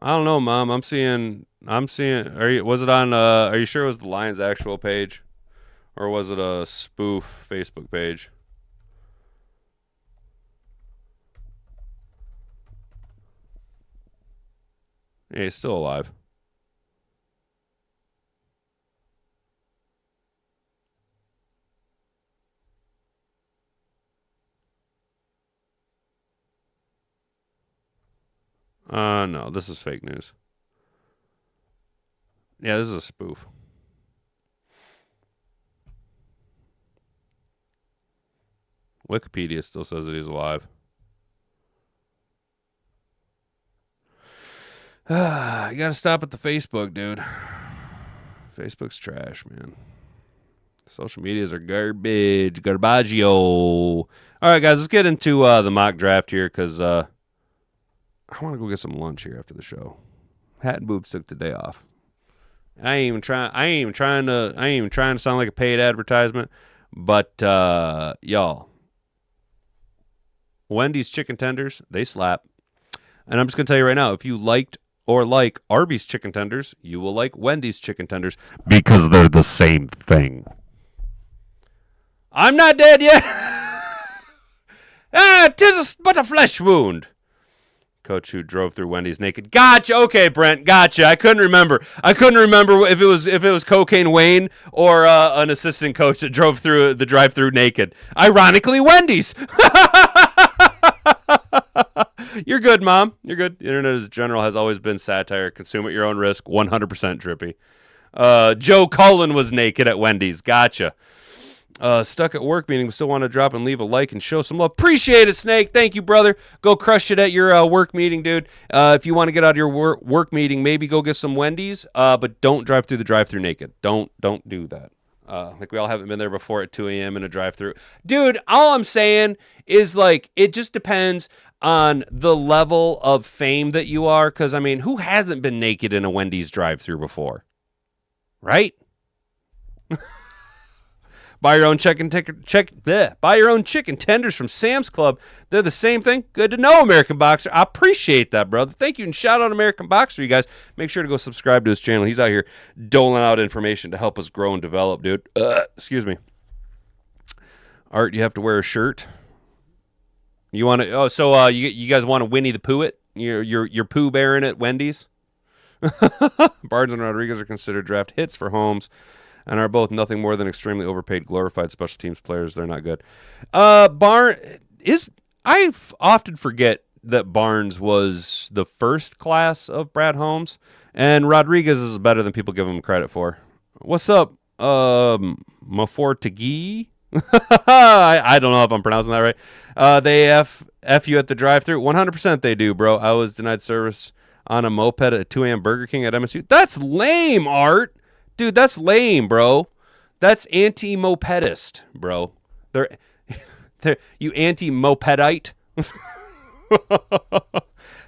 I don't know, Mom. I'm seeing. Was it on? Are you sure it was the Lions' actual page, or was it a spoof Facebook page? Yeah, he's still alive. No, this is fake news. Yeah, this is a spoof. Wikipedia still says that he's alive. You gotta stop at the Facebook, dude. Facebook's trash, man. Social medias are garbage. Garbaggio. All right, guys, let's get into the mock draft here, because I want to go get some lunch here after the show. Hat and Boobs took the day off. I ain't even trying to sound like a paid advertisement, but y'all, Wendy's chicken tenders, they slap. And I'm just gonna tell you right now, if you liked or like Arby's chicken tenders, you will like Wendy's chicken tenders, because they're the same thing. I'm not dead yet. 'Tis but a flesh wound. Coach who drove through Wendy's naked. Gotcha. Okay, Brent. Gotcha. I couldn't remember if it was Cocaine Wayne or an assistant coach that drove through the drive-through naked. Ironically, Wendy's. You're good, Mom. You're good. The internet as general has always been satire. Consume at your own risk. 100% trippy. Joe Cullen was naked at Wendy's. Gotcha. Stuck at work meeting, still want to drop and leave a like and show some love. Appreciate it, Snake. Thank you, brother. Go crush it at your work meeting, dude. If you want to get out of your work meeting, maybe go get some Wendy's, but don't drive through the drive-through naked. Don't do that. Like, we all haven't been there before at 2 a.m. in a drive-through. Dude, all I'm saying is, like, it just depends on the level of fame that you are, because, I mean, who hasn't been naked in a Wendy's drive-through before? Right? Buy your own buy your own chicken tenders from Sam's Club. They're the same thing. Good to know, American Boxer. I appreciate that, brother. Thank you, and shout out American Boxer, you guys. Make sure to go subscribe to his channel. He's out here doling out information to help us grow and develop, dude. Excuse me. Art, you have to wear a shirt. You want to? Oh, so you guys want to Winnie the Pooh it? You're Pooh Bearing at Wendy's. Barnes and Rodriguez are considered draft hits for Holmes, and are both nothing more than extremely overpaid, glorified special teams players. They're not good. I often forget that Barnes was the first class of Brad Holmes, and Rodriguez is better than people give him credit for. What's up, Mafortagi? I don't know if I'm pronouncing that right. They F you at the drive-thru. 100% they do, bro. I was denied service on a moped at a 2 a.m. Burger King at MSU. That's lame, Art. Dude, that's lame, bro. That's anti-mopedist, bro. They're you anti-mopedite.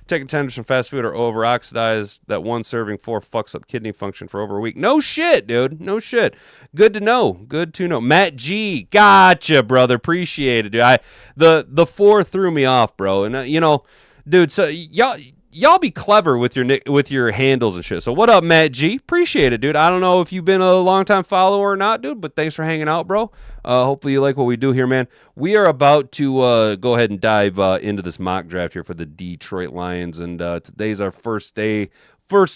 Chicken tenders from fast food are over-oxidized. That one serving 4 fucks up kidney function for over a week. No shit, dude. No shit. Good to know. Good to know. Matt G. Gotcha, brother. Appreciate it, dude. The 4 threw me off, bro. And, you know, dude, so y'all be clever with your handles and shit. So what up, Matt G? Appreciate it, dude. I don't know if you've been a long-time follower or not, dude, but thanks for hanging out, bro. Hopefully you like what we do here, man. We are about to go ahead and dive into this mock draft here for the Detroit Lions, and today's our first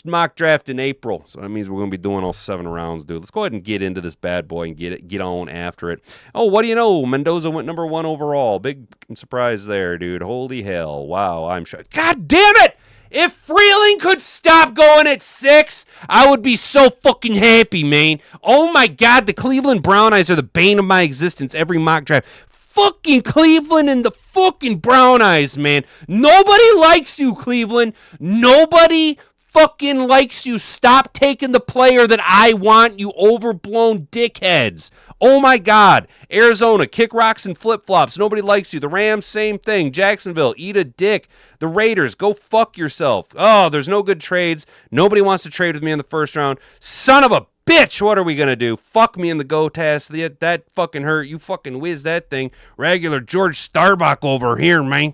mock draft in April. So that means we're going to be doing all 7 rounds, dude. Let's go ahead and get into this bad boy and get on after it. Oh, what do you know? Mendoza went number 1 overall. Big surprise there, dude. Holy hell. Wow, I'm shocked. God damn it! If Freeling could stop going at 6, I would be so fucking happy, man. Oh my God, the Cleveland Brown Eyes are the bane of my existence every mock draft. Fucking Cleveland and the fucking Brown Eyes, man. Nobody likes you, Cleveland. Nobody fucking likes you. Stop taking the player that I want, you overblown dickheads. Oh my God. Arizona, kick rocks and flip-flops. Nobody likes you. The Rams, same thing. Jacksonville, eat a dick. The Raiders, go fuck yourself. Oh, there's no good trades. Nobody wants to trade with me in the first round. Son of a bitch, what are we going to do? Fuck me in the go task. That fucking hurt. You fucking whiz that thing. Regular George Starbuck over here, man.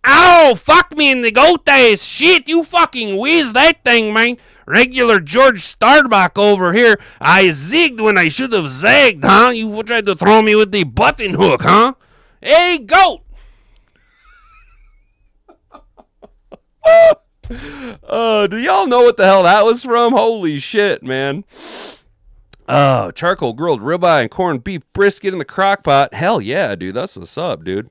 Ow, fuck me in the goat days. Shit, you fucking whiz that thing, man. Regular George Starbuck over here. I zigged when I should have zagged, huh? You tried to throw me with the button hook, huh? Hey, goat. Do y'all know what the hell that was from? Holy shit, man. Oh, charcoal grilled ribeye and corned beef brisket in the crock pot. Hell yeah, dude. That's what's up, dude.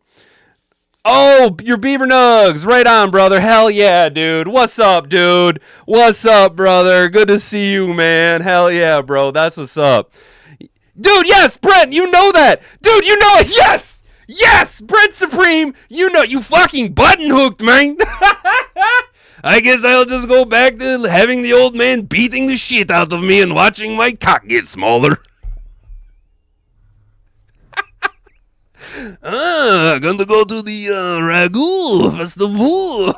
Oh, your Beaver Nugs. Right on, brother. Hell yeah, dude. What's up, dude? What's up, brother? Good to see you, man. Hell yeah, bro. That's what's up. Dude, yes, Brent, you know that. Dude, you know it. Yes. Yes, Brent Supreme. You know, you fucking button hooked, man. I guess I'll just go back to having the old man beating the shit out of me and watching my cock get smaller. Going to go to the Ragu Festival.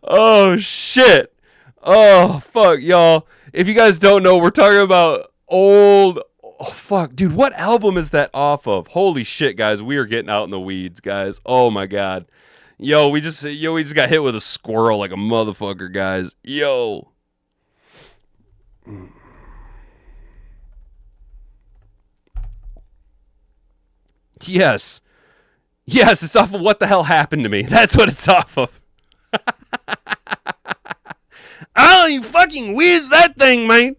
Oh, shit. Oh, fuck, y'all. If you guys don't know, we're talking about old... Oh, fuck, dude, what album is that off of? Holy shit, guys. We are getting out in the weeds, guys. Oh, my God. Yo, we just got hit with a squirrel like a motherfucker, guys. Yo. Yes. Yes, it's off of What the Hell Happened to Me. That's what it's off of. Oh, you fucking whiz that thing, man.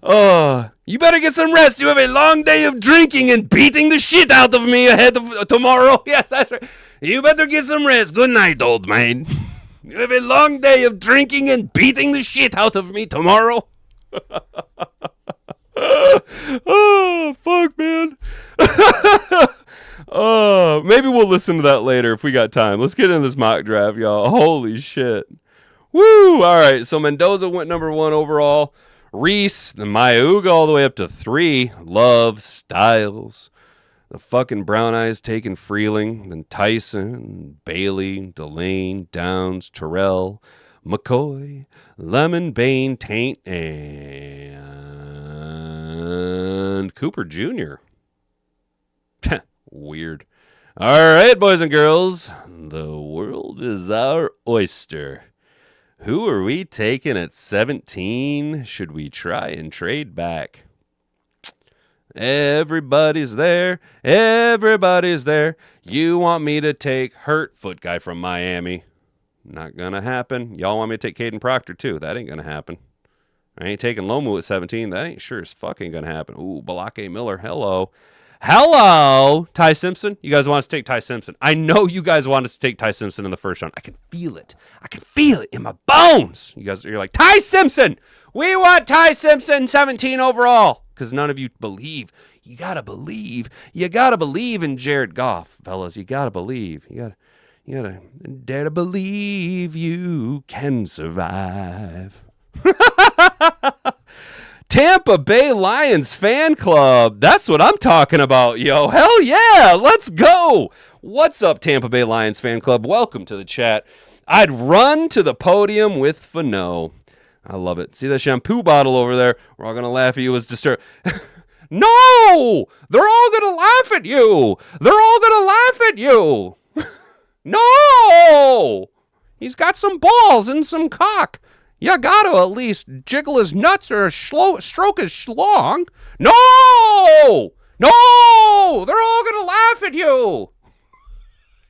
Oh, you better get some rest. You have a long day of drinking and beating the shit out of me ahead of tomorrow. Yes, that's right. You better get some rest. Good night, old man. You have a long day of drinking and beating the shit out of me tomorrow. Oh, fuck, man. Oh, maybe we'll listen to that later if we got time. Let's get into this mock draft, y'all. Holy shit. Woo! All right, so Mendoza went number 1 overall. Reese, the Mayuga all the way up to 3. Love, Styles. The fucking Brown Eyes taking Freeling. Then Tyson, Bailey, Delane, Downs, Terrell, McCoy, Lemon, Bain, Taint, and Cooper Jr. Weird. All right, boys and girls. The world is our oyster. Who are we taking at 17? Should we try and trade back? Everybody's there. Everybody's there. You want me to take Hurt Foot Guy from Miami. Not going to happen. Y'all want me to take Caden Proctor, too. That ain't going to happen. I ain't taking Lomu at 17. That ain't sure as fucking going to happen. Ooh, Balake Miller. Hello. Hello, Ty Simpson. You guys want us to take Ty Simpson? I know you guys want us to take Ty Simpson in the first round. I can feel it. I can feel it in my bones. You're like, Ty Simpson. We want Ty Simpson, 17 overall. Because none of you believe. You gotta believe. You gotta believe in Jared Goff, fellas. You gotta believe. You gotta dare to believe you can survive. Tampa Bay Lions fan club. That's what I'm talking about, yo. Hell yeah, let's go. What's up, Tampa Bay Lions fan club? Welcome to the chat. I'd run to the podium with Fano. I love it. See that shampoo bottle over there? We're all going to laugh at you as disturbed. No! They're all going to laugh at you. They're all going to laugh at you. No! He's got some balls and some cock. You gotta at least jiggle his nuts or stroke his schlong. No! No! They're all gonna laugh at you.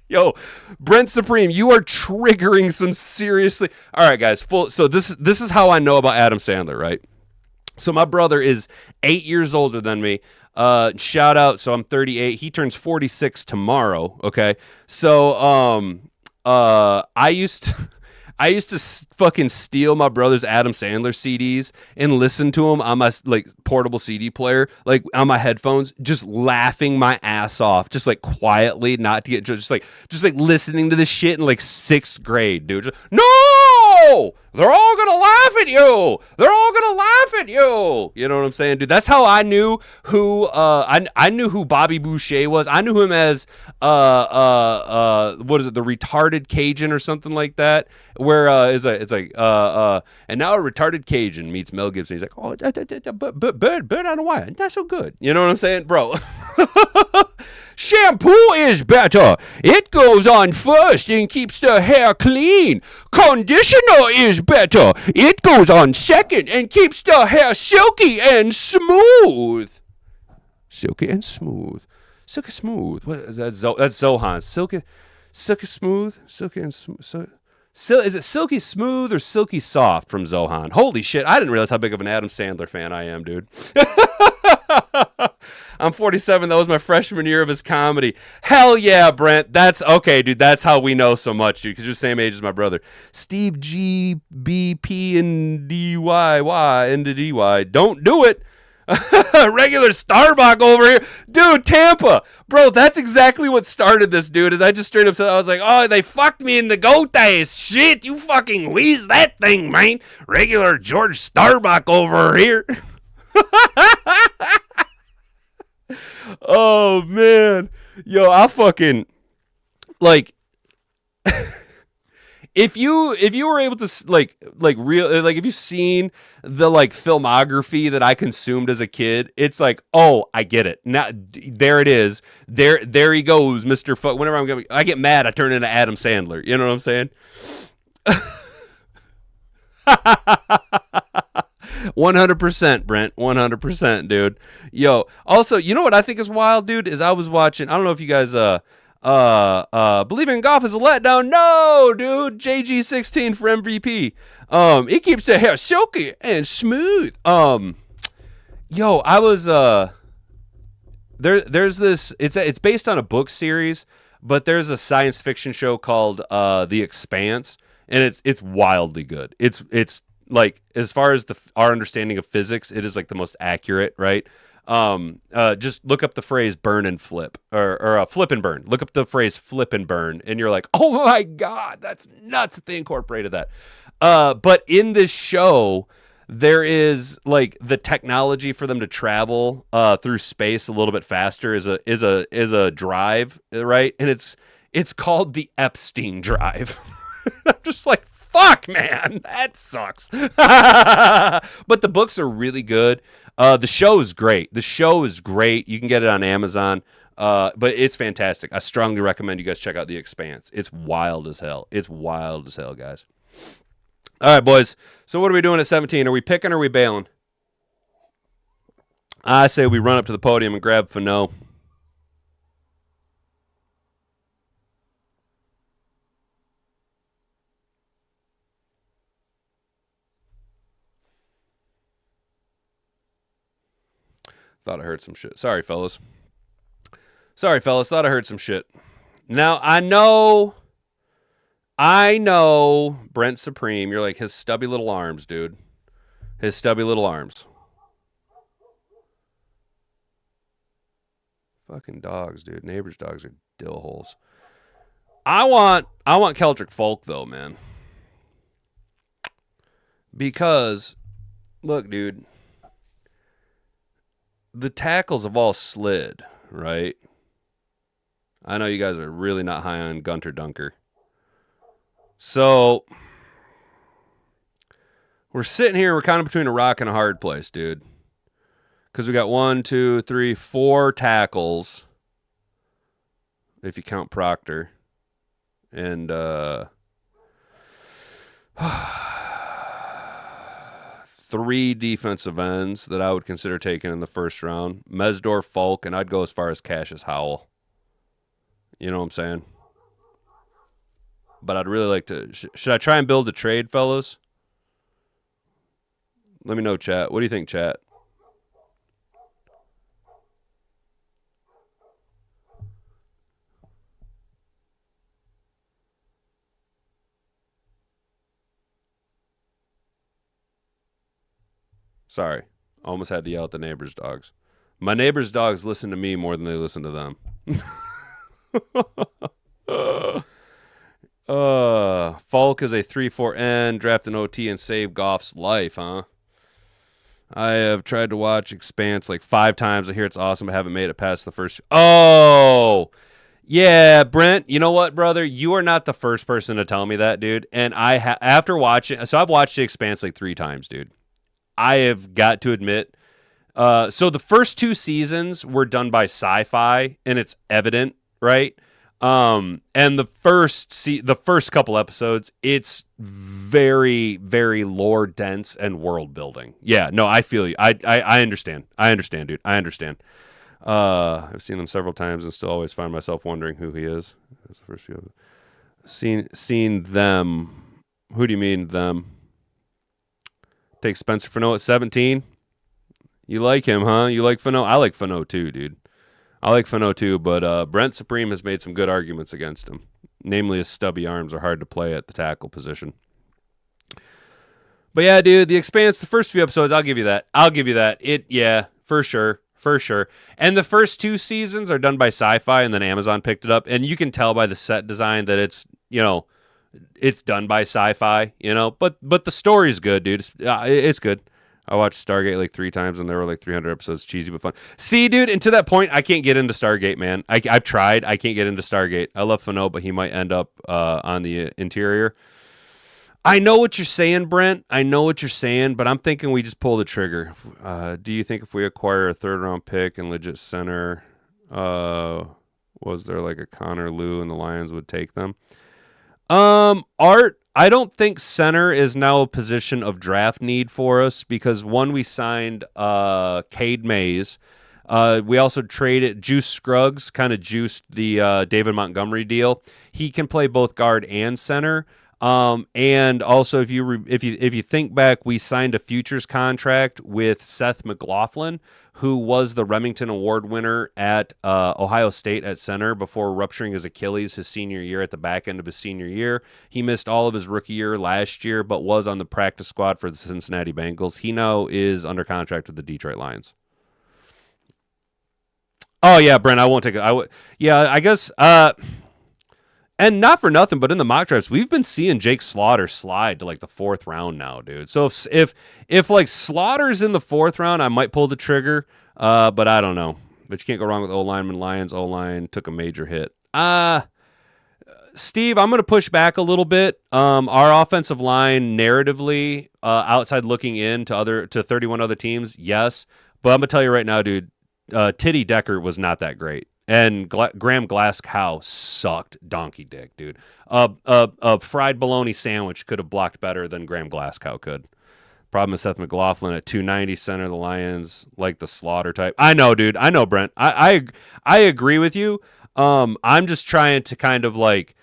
Yo, Brent Supreme, you are triggering some seriously. All right, guys. So this is how I know about Adam Sandler, right? So my brother is 8 years older than me. Shout out. So I'm 38. He turns 46 tomorrow. Okay. So I used to fucking steal my brother's Adam Sandler CDs and listen to them on my portable CD player, like on my headphones, just laughing my ass off, just like quietly, not to get just like listening to this shit in like 6th grade, dude. No, they're all gonna laugh at you. They're all gonna laugh at you. You know what I'm saying, dude? That's how I knew who I knew who Bobby Boucher was. I knew him as what is it, the retarded Cajun or something like that. Where and now a retarded Cajun meets Mel Gibson. He's like, oh, bird on a wire, not so good. You know what I'm saying, bro? Shampoo is better. It goes on first and keeps the hair clean. Conditioner is better. It goes on second and keeps the hair silky and smooth. Silky and smooth. Silky smooth. What is that? That's Zohan. Silky smooth. Silky and smooth. Is it silky smooth or silky soft from Zohan? Holy shit, I didn't realize how big of an Adam Sandler fan I am, dude. I'm 47. That was my freshman year of his comedy. Hell yeah, Brent. That's okay, dude. That's how we know so much, dude, because you're the same age as my brother. Steve G, B, P, and D-Y, and D-Y. Don't do it. Regular Starbuck over here. Dude, Tampa. Bro, that's exactly what started this, dude. Is I just straight up said, I was like, oh, they fucked me in the goat days. Shit, you fucking wheeze that thing, man. Regular George Starbuck over here. Oh, man. Yo, I fucking, like... If you were able to if you've seen the filmography that I consumed as a kid, it's like, oh, I get it. Now there it is. There he goes, Mr. Whenever I get mad, I turn into Adam Sandler. You know what I'm saying? 100%, Brent. 100%, dude. Yo, also, you know what I think is wild, dude? Is I was watching. I don't know if you guys believing in golf is a letdown. No, dude. JG16 for MVP. It keeps the hair silky and smooth. Yo, I was there's this. It's based on a book series, but there's a science fiction show called The Expanse, and it's wildly good. It's like, as far as our understanding of physics, it is like the most accurate, right? Just look up the phrase burn and flip or flip and burn. Look up the phrase flip and burn, and you're like, oh my God, that's nuts that they incorporated that. But in this show, there is like the technology for them to travel through space a little bit faster is a drive, right? And it's called the Epstein drive. I'm just like, fuck, man, that sucks. But the books are really good. The show is great. You can get it on Amazon, but it's fantastic. I strongly recommend you guys check out The Expanse. It's wild as hell. Guys. All right, boys. So what are we doing at 17? Are we picking or are we bailing? I say we run up to the podium and grab Fano. Thought I heard some shit. Sorry, fellas. Sorry, fellas. Thought I heard some shit. Now, I know, Brent Supreme, you're like, his stubby little arms, dude. His stubby little arms. Fucking dogs, dude. Neighbors' dogs are dill holes. I want Keldrick Folk, though, man. Because, look, dude, the tackles have all slid, right? I know you guys are really not high on Gunter Dunker. So, we're sitting here, we're kind of between a rock and a hard place, dude. Because we got 1, 2, 3, 4 tackles, if you count Proctor. And, 3 defensive ends that I would consider taking in the first round. Mesdorf, Falk, and I'd go as far as Cassius Howell. You know what I'm saying? But I'd really like to... Should I try and build a trade, fellas? Let me know, chat. What do you think, chat? Sorry. Almost had to yell at the neighbor's dogs. My neighbor's dogs listen to me more than they listen to them. Falk is a 3-4 end, draft an OT, and save Goff's life, huh? I have tried to watch Expanse like 5 times. I hear it's awesome. I haven't made it past the first. Oh, yeah, Brent. You know what, brother? You are not the first person to tell me that, dude. And after watching, so I've watched the Expanse like 3 times, dude. I have got to admit. So the first 2 seasons were done by Sci-Fi, and it's evident, right? And the first couple episodes, it's very, very lore dense and world building. Yeah, no, I feel you. I understand. I understand, dude. I understand. I've seen them several times and still always find myself wondering who he is. That's the first few. Seen them. Who do you mean them? Take Spencer Fano at 17. You like him, huh? You like Fano? I like Fano too, dude. I like Fano too, but Brent Supreme has made some good arguments against him. Namely, his stubby arms are hard to play at the tackle position. But yeah, dude, The Expanse, the first few episodes, I'll give you that. Yeah, for sure. And the first 2 seasons are done by Sci-Fi, and then Amazon picked it up. And you can tell by the set design that it's done by Sci-Fi, But the story's good, dude. It's good. I watched Stargate like 3 times, and there were like 300 episodes. Cheesy but fun. See, dude, and to that point, I can't get into Stargate, man. I've tried. I can't get into Stargate. I love Fano, but he might end up on the interior. I know what you're saying, Brent. I know what you're saying, but I'm thinking we just pull the trigger. Do you think if we acquire a 3rd-round pick and legit center, was there like a Connor Liu and the Lions would take them? Art, I don't think center is now a position of draft need for us because one, we signed Cade Mays. We also traded Juice Scruggs, kind of juiced the David Montgomery deal. He can play both guard and center. And also, if you think back, we signed a futures contract with Seth McLaughlin, who was the Remington Award winner at Ohio State at center before rupturing his Achilles his senior year at the back end of his senior year. He missed all of his rookie year last year, but was on the practice squad for the Cincinnati Bengals. He now is under contract with the Detroit Lions. Oh yeah, Brent, I won't take it. I guess. And not for nothing, but in the mock drafts, we've been seeing Jake Slaughter slide to like the 4th round now, dude. So if like Slaughter's in the 4th round, I might pull the trigger. But I don't know. But you can't go wrong with O-lineman. Lions O-line took a major hit. Steve, I'm going to push back a little bit. Our offensive line narratively, outside looking in to 31 other teams, yes. But I'm going to tell you right now, dude, Titty Decker was not that great. And Graham Glasgow sucked donkey dick, dude. A fried bologna sandwich could have blocked better than Graham Glasgow could. Problem is Seth McLaughlin at 290 center of the Lions, like the Slaughter type. I know, dude. I know, Brent. I agree with you. I'm just trying to kind of like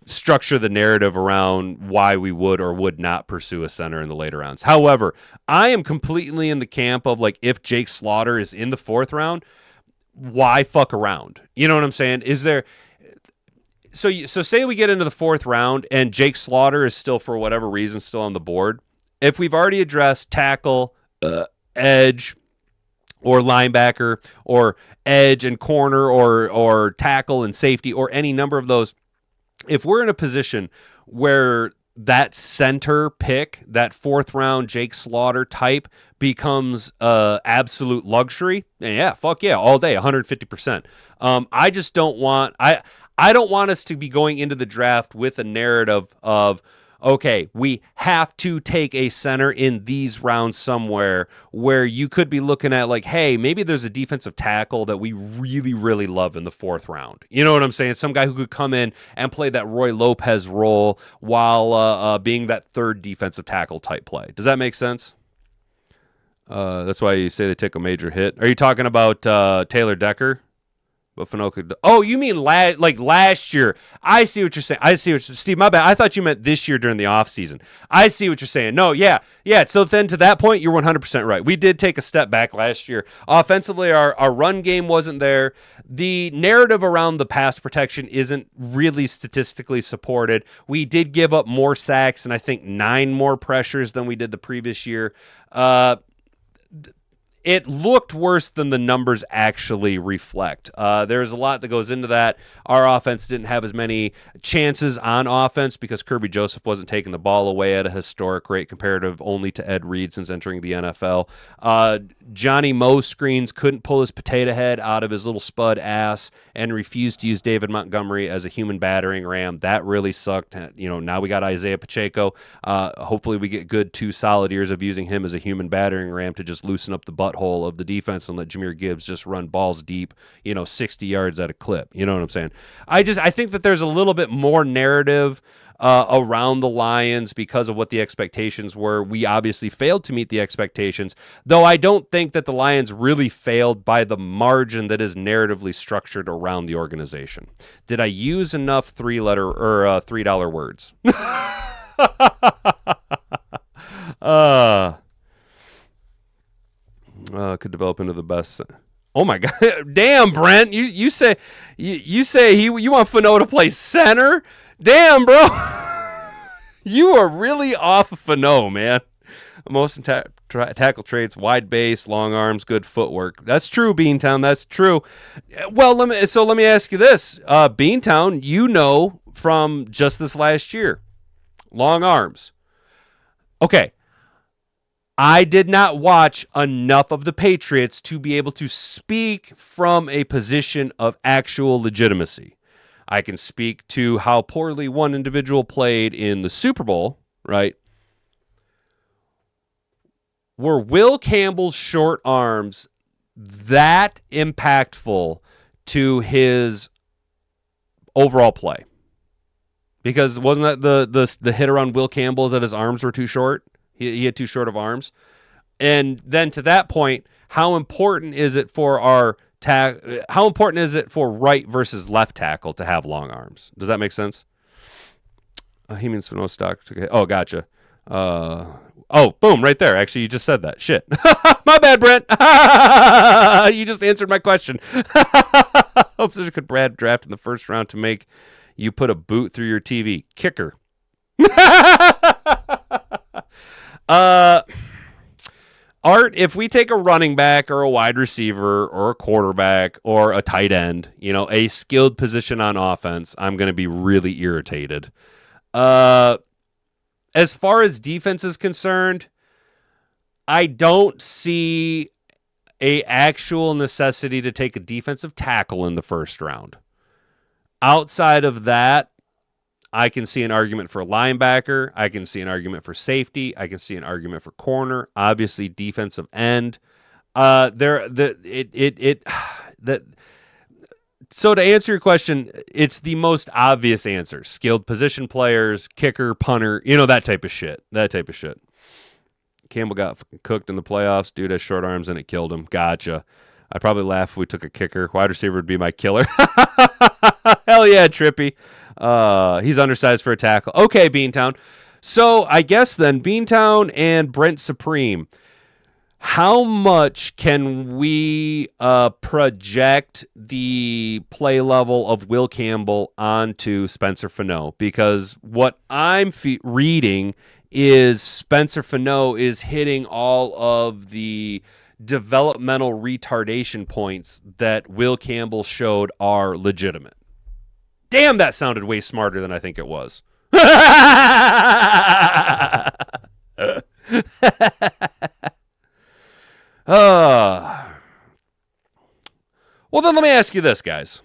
structure the narrative around why we would or would not pursue a center in the later rounds. However, I am completely in the camp of like if Jake Slaughter is in the 4th round, why fuck around? You know what I'm saying? Is there so say we get into the fourth round and Jake Slaughter is still, for whatever reason, still on the board. If we've already addressed tackle, edge, or linebacker, or edge and corner, or tackle and safety, or any number of those, if we're in a position where that center pick, that fourth round Jake Slaughter type, becomes absolute luxury, yeah, fuck yeah, all day, 150%. I just don't want I don't want us to be going into the draft with a narrative of, okay, we have to take a center in these rounds somewhere, where you could be looking at like, hey, maybe there's a defensive tackle that we really, really love in the fourth round. You know what I'm saying? Some guy who could come in and play that Roy Lopez role while being that third defensive tackle type play. Does that make sense? That's why you say they take a major hit. Are you talking about Taylor Decker? Oh, you mean last year? I see what you're saying. Steve, my bad. I thought you meant this year during the offseason. I see what you're saying. No, yeah. So then to that point, you're 100% right. We did take a step back last year. Offensively, our run game wasn't there. The narrative around the pass protection isn't really statistically supported. We did give up more sacks and I think 9 more pressures than we did the previous year. It looked worse than the numbers actually reflect. There's a lot that goes into that. Our offense didn't have as many chances on offense because Kirby Joseph wasn't taking the ball away at a historic rate comparative only to Ed Reed since entering the NFL. Johnny Moe screens couldn't pull his potato head out of his little spud ass and refused to use David Montgomery as a human battering ram. That really sucked. Now we got Isaiah Pacheco. Hopefully we get good 2 solid years of using him as a human battering ram to just loosen up the butthole of the defense and let Jahmyr Gibbs just run balls deep, 60 yards at a clip. You know what I'm saying? I think that there's a little bit more narrative around the Lions because of what the expectations were. We obviously failed to meet the expectations, though I don't think that the Lions really failed by the margin that is narratively structured around the organization. Did I use enough $3 or $3 words? Could develop into the best. Oh my god! Damn, Brent, you say you want Fano to play center? Damn, bro, you are really off of Fano, man. Most tackle traits: wide base, long arms, good footwork. That's true, Beantown. That's true. Well, let me ask you this, Beantown. From just this last year, long arms. Okay. I did not watch enough of the Patriots to be able to speak from a position of actual legitimacy. I can speak to how poorly one individual played in the Super Bowl, right? Were Will Campbell's short arms that impactful to his overall play? Because wasn't that the hit around Will Campbell is that his arms were too short? He had too short of arms. And then to that point, how important is it for right versus left tackle to have long arms? Does that make sense? He means no stock. Oh, gotcha. Boom, right there. Actually, you just said that. Shit. My bad, Brent. You just answered my question. Hope Scissor could Brad draft in the first round to make you put a boot through your TV. Kicker. Art, if we take a running back or a wide receiver or a quarterback or a tight end, a skilled position on offense, I'm going to be really irritated. As far as defense is concerned, I don't see a actual necessity to take a defensive tackle in the first round. Outside of that, I can see an argument for linebacker. I can see an argument for safety. I can see an argument for corner. Obviously, defensive end. So to answer your question, it's the most obvious answer: skilled position players, kicker, punter. That type of shit. Campbell got cooked in the playoffs. Dude has short arms and it killed him. Gotcha. I'd probably laugh if we took a kicker. Wide receiver would be my killer. Hell yeah, Trippy. He's undersized for a tackle. Okay, Beantown. So I guess then Beantown and Brent Supreme. How much can we project the play level of Will Campbell onto Spencer Fano? Because what I'm reading is Spencer Fano is hitting all of the developmental retardation points that Will Campbell showed are legitimate. Damn, that sounded way smarter than I think it was. Well, then let me ask you this, guys.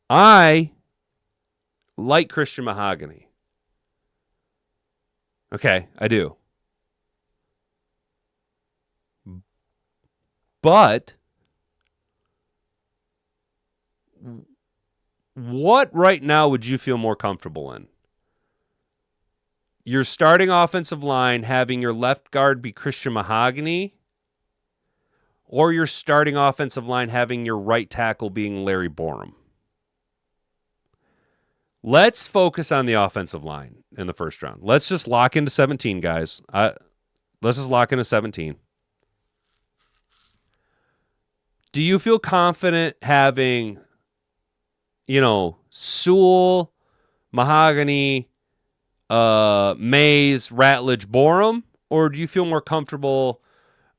I like Christian Mahogany. Okay, I do. But what right now would you feel more comfortable in? Your starting offensive line having your left guard be Christian Mahogany, or your starting offensive line having your right tackle being Larry Borum? Let's focus on the offensive line in the first round. Let's just lock into 17, guys. Let's just lock into 17. Do you feel confident having, Sewell, Mahogany, Mays, Ratledge, Borum, or do you feel more comfortable,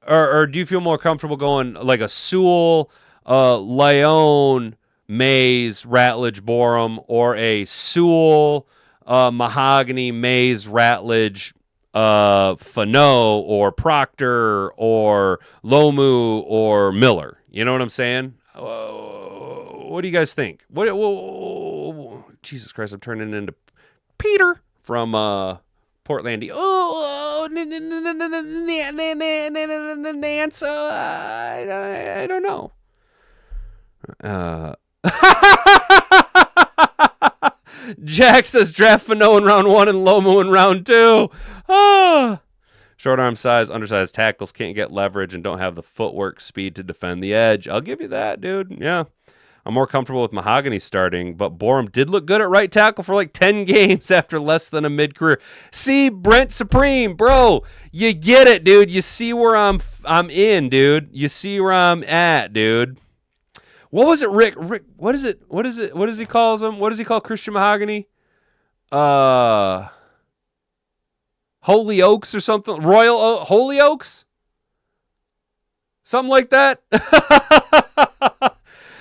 or do you feel more comfortable going like a Sewell, Leone, Mays, Ratledge, Borum, or a Sewell, Mahogany, Mays, Ratledge, Fano, or Proctor, or Lomu, or Miller? You know what I'm saying? What do you guys think? Jesus Christ, I'm turning into Peter from Portlandia. Nance. I don't know. Jack says draft Fano in round 1 and Lomu in round 2. Short arm size, undersized tackles can't get leverage and don't have the footwork speed to defend the edge. I'll give you that, dude. Yeah. I'm more comfortable with Mahogany starting, but Borum did look good at right tackle for like 10 games after less than a mid-career. See, Brent Supreme, bro, you get it, dude. You see where I'm in, dude. You see where I'm at, dude. What was it, Rick? What is it? What does he call him? What does he call Christian Mahogany? Holy Oaks or something? Holy Oaks? Something like that?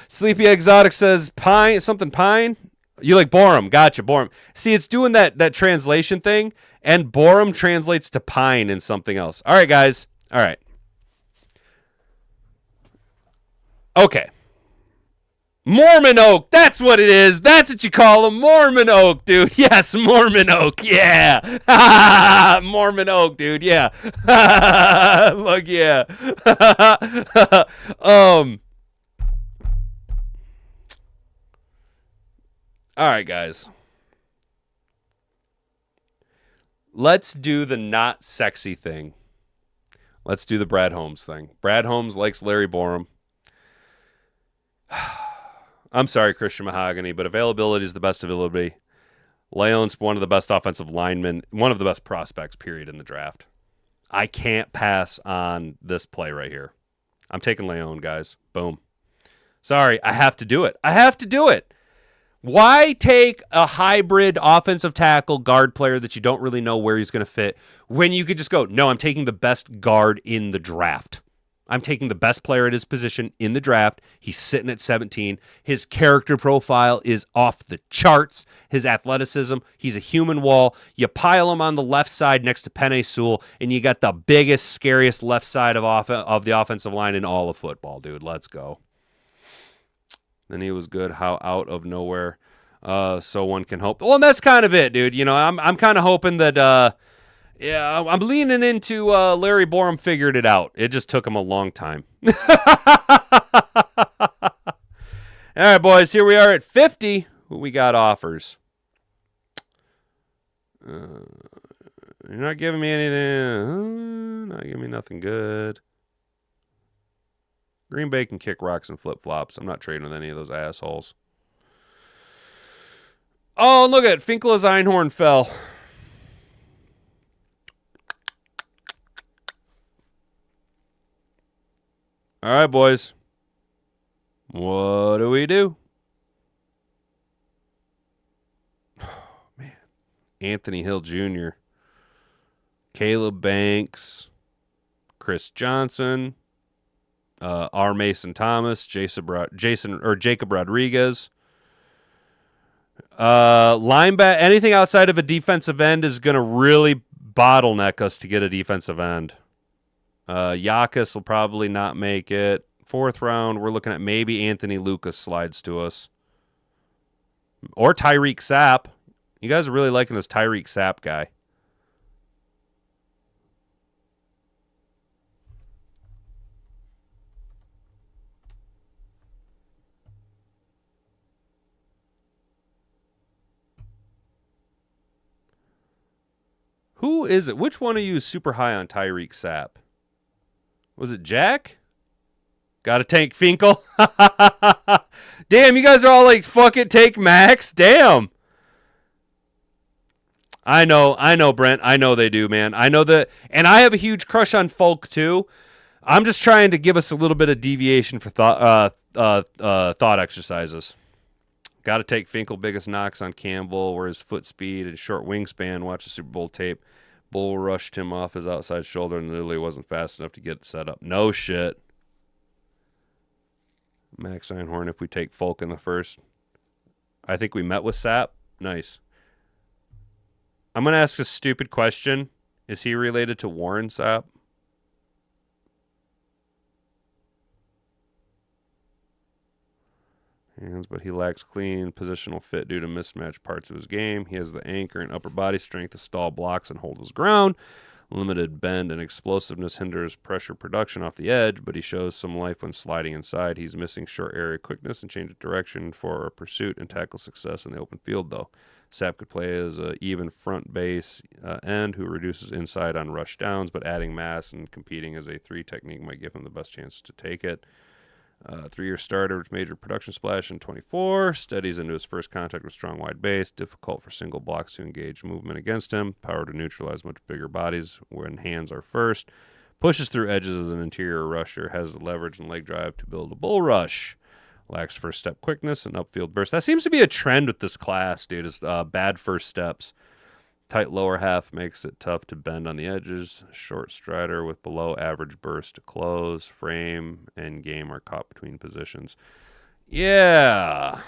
Sleepy Exotic says pine, something pine. You like Borum. Gotcha, Borum. See, it's doing that translation thing, and Borum translates to pine and something else. All right, guys. All right. Okay. Mormon Oak. That's what it is. That's what you call him. Mormon Oak, dude. Yes, Mormon Oak. Yeah. Mormon Oak, dude. Yeah. Look, yeah. All right, guys. Let's do the not sexy thing. Let's do the Brad Holmes thing. Brad Holmes likes Larry Borum. I'm sorry, Christian Mahogany, but availability is the best availability. Leon's one of the best offensive linemen, one of the best prospects, period, in the draft. I can't pass on this play right here. I'm taking Leon, guys. Boom. Sorry, I have to do it. I have to do it. Why take a hybrid offensive tackle guard player that you don't really know where he's going to fit when you could just go, no, I'm taking the best guard in the draft. I'm taking the best player at his position in the draft. He's sitting at 17. His character profile is off the charts. His athleticism, he's a human wall. You pile him on the left side next to Penei Sewell, and you got the biggest, scariest left side of the offensive line in all of football, dude. Let's go. Then he was good. How out of nowhere, so one can hope. Well, and that's kind of it, dude. You know, I'm kind of hoping that, yeah, I'm leaning into Larry Borum figured it out. It just took him a long time. All right, boys, here we are at 50. We got offers. You're not giving me anything. Not giving me nothing good. Green Bay can kick rocks and flip-flops. I'm not trading with any of those assholes. Oh, look at Finkel's Einhorn fell. All right, boys. What do we do? Man. Anthony Hill Jr., Caleb Banks, Chris Johnson, R. Mason Thomas, Jacob Rodriguez. Linebacker, anything outside of a defensive end is going to really bottleneck us to get a defensive end. Yakus will probably not make it. 4th round, we're looking at maybe Anthony Lucas slides to us. Or Tyreek Sapp. You guys are really liking this Tyreek Sapp guy. Who is it? Which one of you is super high on Tyreek Sapp? Was it Jack? Gotta take Finkel. Damn, you guys are all like, fuck it, take Max. Damn. I know, Brent. I know they do, man. I know that, and I have a huge crush on Folk too. I'm just trying to give us a little bit of deviation for thought exercises. Got to take Finkel biggest knocks on Campbell, where his foot speed and short wingspan. Watch the Super Bowl tape. Bull rushed him off his outside shoulder and literally wasn't fast enough to get it set up. No shit. Max Einhorn, if we take Folk in the first. I think we met with Sapp. Nice. I'm going to ask a stupid question. Is he related to Warren Sapp? Hands, but he lacks clean positional fit due to mismatched parts of his game. He has the anchor and upper body strength to stall blocks and hold his ground. Limited bend and explosiveness hinders pressure production off the edge, but he shows some life when sliding inside. He's missing short area quickness and change of direction for pursuit and tackle success in the open field, though. Sapp could play as an even front base end who reduces inside on rush downs, but adding mass and competing as a 3 technique might give him the best chance to take it. 3-year starter with major production splash in 24. Steadies into his first contact with strong wide base. Difficult for single blocks to engage movement against him. Power to neutralize much bigger bodies when hands are first. Pushes through edges as an interior rusher. Has the leverage and leg drive to build a bull rush. Lacks first step quickness and upfield burst. That seems to be a trend with this class, dude, is bad first steps. Tight lower half makes it tough to bend on the edges. Short strider with below average burst to close. Frame and game are caught between positions. Yeah.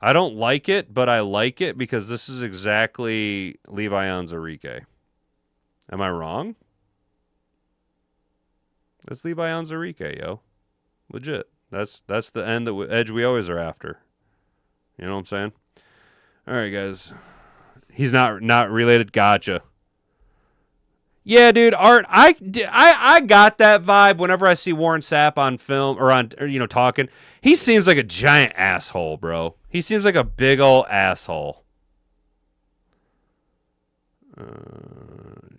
I don't like it, but I like it because this is exactly Levi Onwuzurike. Am I wrong? That's Levi Onwuzurike, yo. Legit. That's the edge we always are after. You know what I'm saying? All right, guys. He's not related. Gotcha. Yeah, dude. Art. I got that vibe whenever I see Warren Sapp on film or talking. He seems like a giant asshole, bro. He seems like a big old asshole.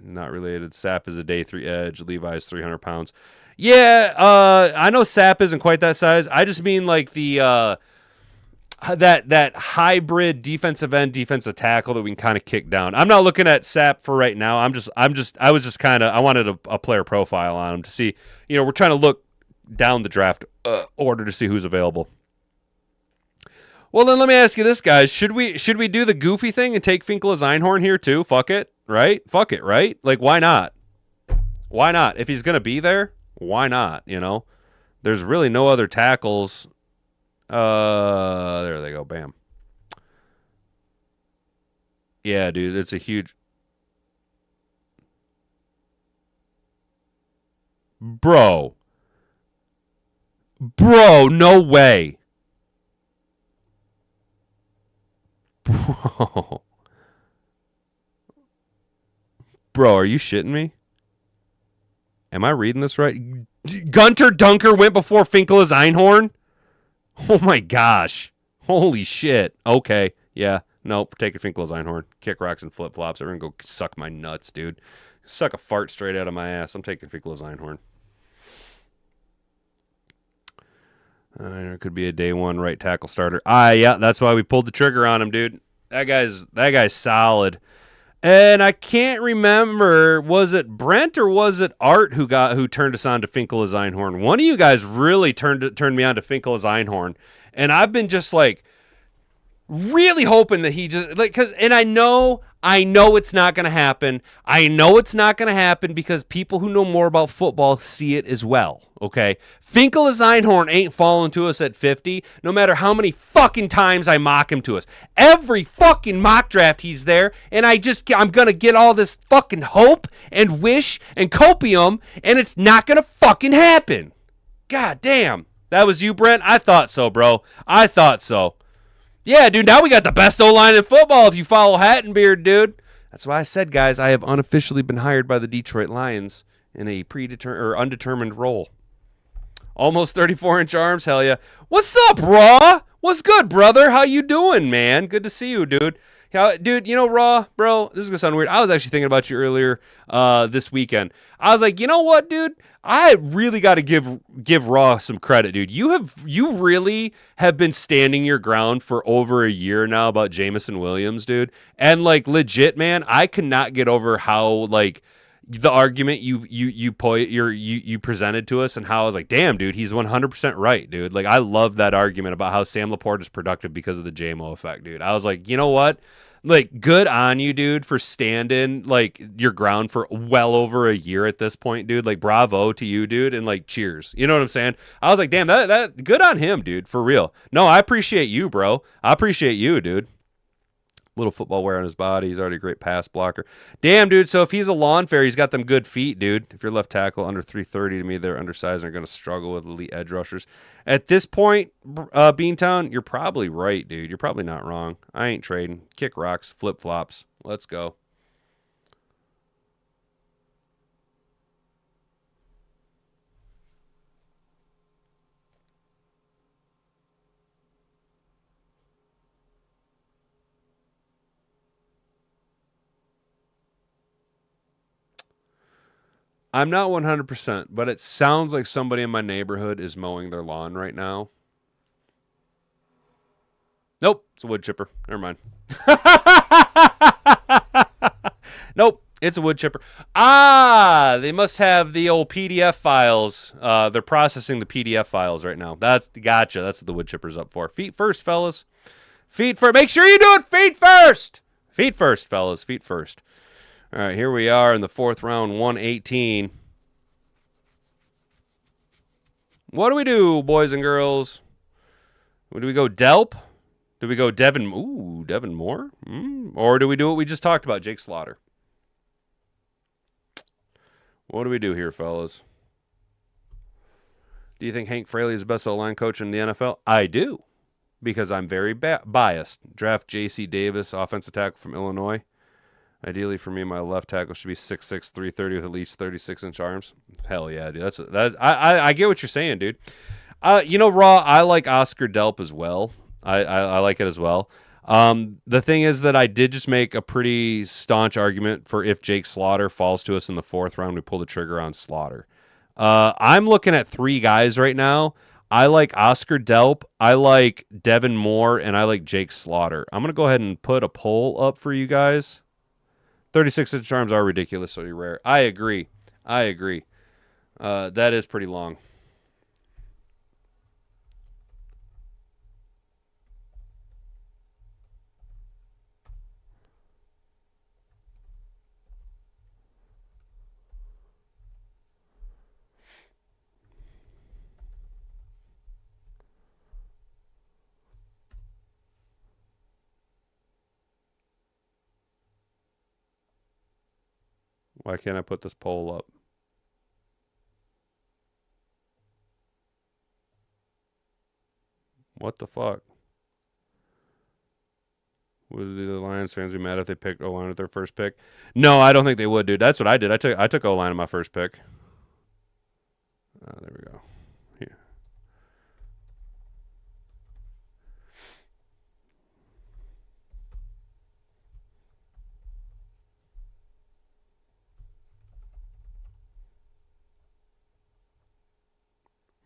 Not related. Sapp is a day 3 edge. Levi's 300 pounds. Yeah. I know Sapp isn't quite that size. I just mean like the that hybrid defensive end, defensive tackle that we can kind of kick down. I'm not looking at Sapp for right now. I wanted a player profile on him to see, we're trying to look down the draft order to see who's available. Well, then let me ask you this, guys. Should we do the goofy thing and take Finkel as Einhorn here too? Fuck it, right? Fuck it, right? Like, why not? Why not? If he's going to be there, why not? There's really no other tackles. There they go. Bam. Yeah, dude, it's a huge. Bro, no way. Bro, are you shitting me? Am I reading this right? Gunter Dunker went before Finkel as Einhorn? Oh my gosh. Holy shit. Okay. Yeah. Nope. Take a Finkel as Einhorn. Kick rocks and flip flops. Everyone go suck my nuts, dude. Suck a fart straight out of my ass. I'm taking Finkel as Einhorn. It could be a day 1 right tackle starter. Yeah. That's why we pulled the trigger on him, dude. That guy's solid. And I can't remember, was it Brent or was it Art who turned us on to Finkel as Einhorn? One of you guys really turned me on to Finkel as Einhorn, and I've been just like really hoping that he just like and I know it's not going to happen. I know it's not going to happen because people who know more about football see it as well. Okay, Finkel as Einhorn ain't falling to us at 50. No matter how many fucking times I mock him to us, every fucking mock draft he's there, and I'm gonna get all this fucking hope and wish and copium, and it's not gonna fucking happen. God damn, that was you, Brent. I thought so, bro. I thought so. Yeah, dude, now we got the best O-line in football if you follow Hattenbeard, dude. That's why I said, guys, I have unofficially been hired by the Detroit Lions in a undetermined role. Almost 34-inch arms, hell yeah. What's up, Raw? What's good, brother? How you doing, man? Good to see you, dude. Dude, you know, Raw, bro, this is going to sound weird. I was actually thinking about you earlier this weekend. I was like, you know what, dude? I really got to give Raw some credit, dude. You really have been standing your ground for over a year now about Jamison Williams, dude. And like legit, man, I cannot get over how like the argument you presented to us and how I was like, damn, dude, he's 100% right, dude. Like I love that argument about how Sam Laporte is productive because of the JMO effect, dude. I was like, you know what? Like, good on you, dude, for standing, like, your ground for well over a year at this point, dude. Like, bravo to you, dude, and, like, cheers. You know what I'm saying? I was like, damn, that good on him, dude, for real. No, I appreciate you, bro. I appreciate you, dude. Little football wear on his body. He's already a great pass blocker. Damn, dude, so if he's a lawn fair, he's got them good feet, dude. If you're left tackle under 330, to me, they're undersized and are going to struggle with elite edge rushers. At this point, Beantown, you're probably right, dude. You're probably not wrong. I ain't trading. Kick rocks, flip-flops. Let's go. I'm not 100%, but it sounds like somebody in my neighborhood is mowing their lawn right now. Nope, it's a wood chipper. Never mind. Nope, it's a wood chipper. Ah, they must have the old PDF files. They're processing the PDF files right now. That's gotcha. That's what the wood chipper's up for. Feet first, fellas. Feet first. Make sure you do it feet first. Feet first, fellas. Feet first. All right, here we are in the fourth round, 118. What do we do, boys and girls? Do we go Delp? Do we go Devin? Ooh, Devin Moore? Or do we do what we just talked about, Jake Slaughter? What do we do here, fellas? Do you think Hank Fraley is the best O-line coach in the NFL? I do, because I'm very biased. Draft J.C. Davis, offensive tackle from Illinois. Ideally, for me, my left tackle should be 6'6", 330 with at least 36-inch arms. Hell yeah, dude. I get what you're saying, dude. You know, Raw, I like Oscar Delp as well. I like it as well. The thing is that I did just make a pretty staunch argument for if Jake Slaughter falls to us in the fourth round, we pull the trigger on Slaughter. I'm looking at three guys right now. I like Oscar Delp, I like Devin Moore, and I like Jake Slaughter. I'm going to go ahead and put a poll up for you guys. 36-inch arms are ridiculously rare. I agree. That is pretty long. Why can't I put this poll up? What the fuck? Would the Lions fans be mad if they picked O-line at their first pick? No, I don't think they would, dude. That's what I did. I took O-line in my first pick. There we go. Here.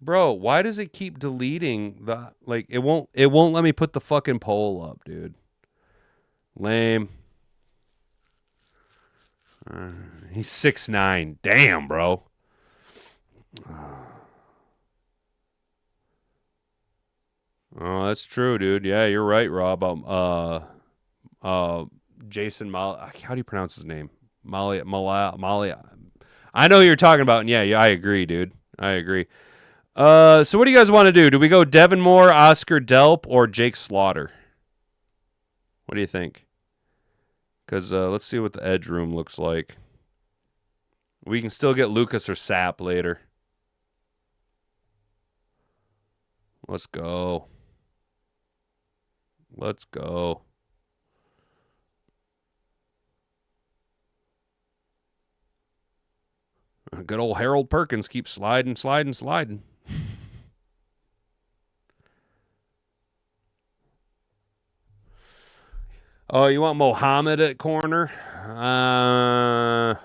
Bro, why does it keep deleting the like it won't let me put the fucking poll up, dude. Lame. He's 6'9". Damn, bro. Oh, that's true, dude. Yeah, you're right, Rob. Jason how do you pronounce his name? Molly. I know who you're talking about, and yeah, I agree, dude. I agree. So what do you guys want to do? Do we go Devin Moore, Oscar Delp, or Jake Slaughter? What do you think? Because let's see what the edge room looks like. We can still get Lucas or Sapp later. Let's go. Let's go. Good old Harold Perkins keeps sliding. Oh, you want Mohammed at corner? I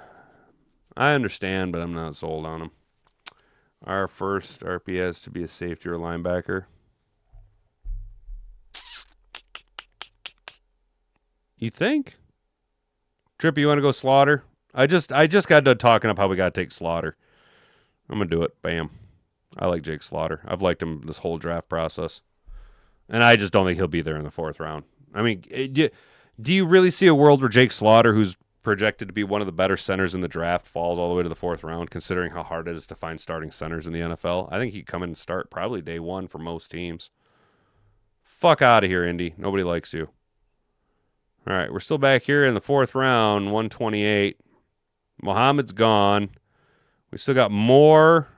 understand, but I'm not sold on him. Our first RPS to be a safety or linebacker. You think? Trippy, you want to go Slaughter? I just got done talking up how we got to take Slaughter. I'm going to do it. Bam. I like Jake Slaughter. I've liked him this whole draft process. And I just don't think he'll be there in the 4th round. I mean, do you really see a world where Jake Slaughter, who's projected to be one of the better centers in the draft, falls all the way to the 4th round, considering how hard it is to find starting centers in the NFL? I think he'd come in and start probably day 1 for most teams. Fuck out of here, Indy. Nobody likes you. All right, we're still back here in the 4th round, 128. Mohammed's gone. We still got more.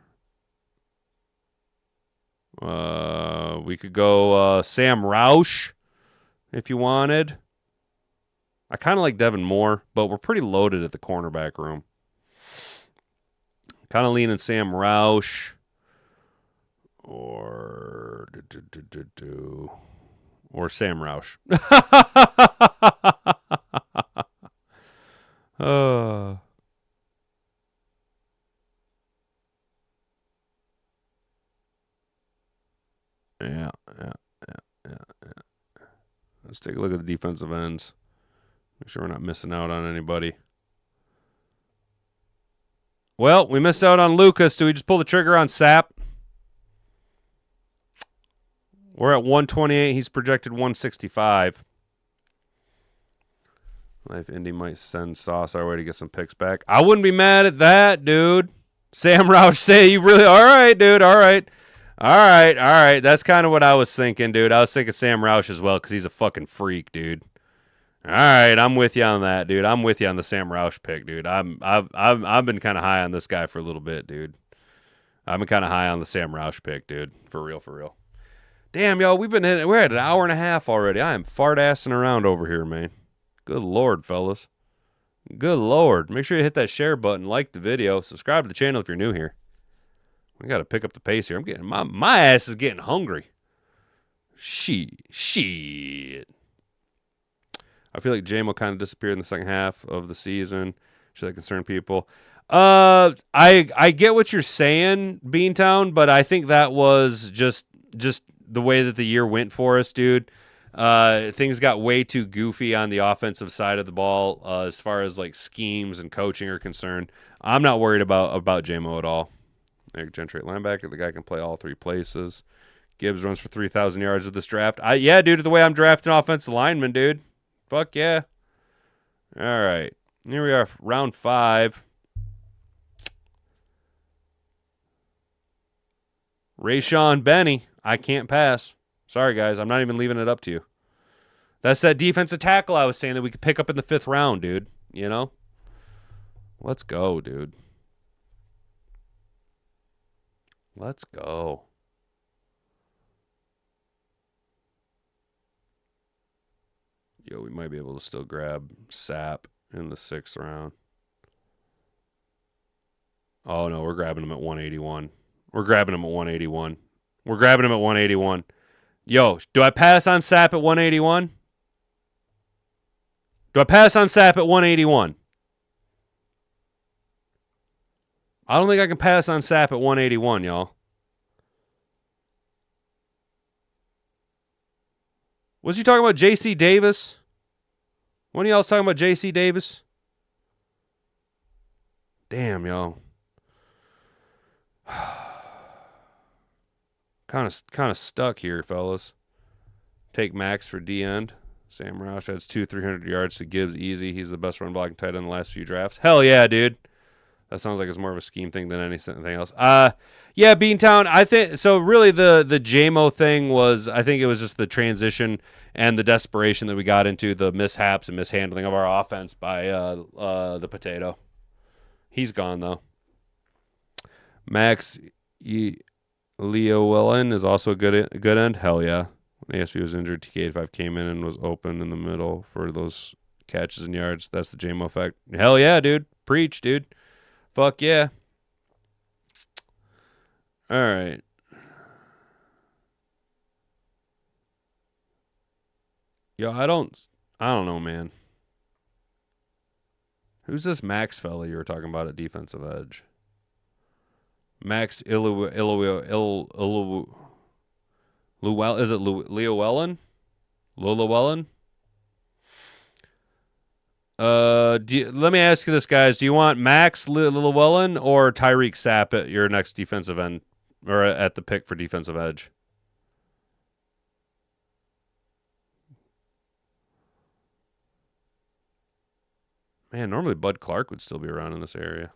We could go Sam Roush if you wanted. I kind of like Devin Moore, but we're pretty loaded at the cornerback room. Kind of leaning Sam Roush or Sam Roush. Yeah. Let's take a look at the defensive ends. Make sure we're not missing out on anybody. Well, we missed out on Lucas. Do we just pull the trigger on Sapp? We're at 128. He's projected 165. If Indy might send Sauce our way to get some picks back. I wouldn't be mad at that, dude. Sam Roush say you really... All right, dude. All right. That's kind of what I was thinking, dude. I was thinking Sam Roush as well because he's a fucking freak, dude. All right, I'm with you on that, dude. I'm with you on the Sam Roush pick, dude. I've been kind of high on this guy for a little bit, dude. I've been kind of high on the Sam Roush pick, dude. For real. Damn, y'all, we're at an hour and a half already. I am fart-assing around over here, man. Good Lord, fellas. Good Lord. Make sure you hit that share button, like the video, subscribe to the channel if you're new here. We got to pick up the pace here. I'm getting my ass is getting hungry. Shit. I feel like Jamo kind of disappeared in the second half of the season. Should that concern people? I get what you're saying, Beantown, but I think that was just the way that the year went for us, dude. Things got way too goofy on the offensive side of the ball as far as like schemes and coaching are concerned. I'm not worried about Jamo at all. Eric Gentry at linebacker. The guy can play all 3 places. Gibbs runs for 3,000 yards with this draft. Yeah, dude, the way I'm drafting offensive linemen, dude. Fuck yeah. All right. Here we are, round 5. Rayshon Benny. I can't pass. Sorry, guys. I'm not even leaving it up to you. That's that defensive tackle I was saying that we could pick up in the 5th round, dude. You know? Let's go, dude. Let's go. Yo, we might be able to still grab Sapp in the 6th round. Oh, no, we're grabbing him at 181. We're grabbing him at 181. Yo, do I pass on Sapp at 181? I don't think I can pass on Sapp at 181, y'all. Was he talking about J.C. Davis? One of y'all's talking about J.C. Davis? Damn, yo. Kind of stuck here, fellas. Take Max for D end. Sam Roush adds 300 yards to Gibbs easy. He's the best run blocking tight end in the last few drafts. Hell yeah, dude. That sounds like it's more of a scheme thing than anything else. Yeah, Beantown. I think so. Really, the JMO thing was. I think it was just the transition and the desperation that we got into, the mishaps and mishandling of our offense by the potato. He's gone though. Max Leo Wellen is also a good end. Hell yeah. When ASV was injured, TK85 came in and was open in the middle for those catches and yards. That's the JMO effect. Hell yeah, dude. Preach, dude. Fuck yeah. All right. Yo, I don't know, man. Who's this Max fella you were talking about at defensive edge? Max Leo Wellen? Lola Wellen? Let me ask you this, guys. Do you want Max Llewellyn or Tyreek Sapp at your next defensive end, or at the pick for defensive edge? Man, normally Bud Clark would still be around in this area.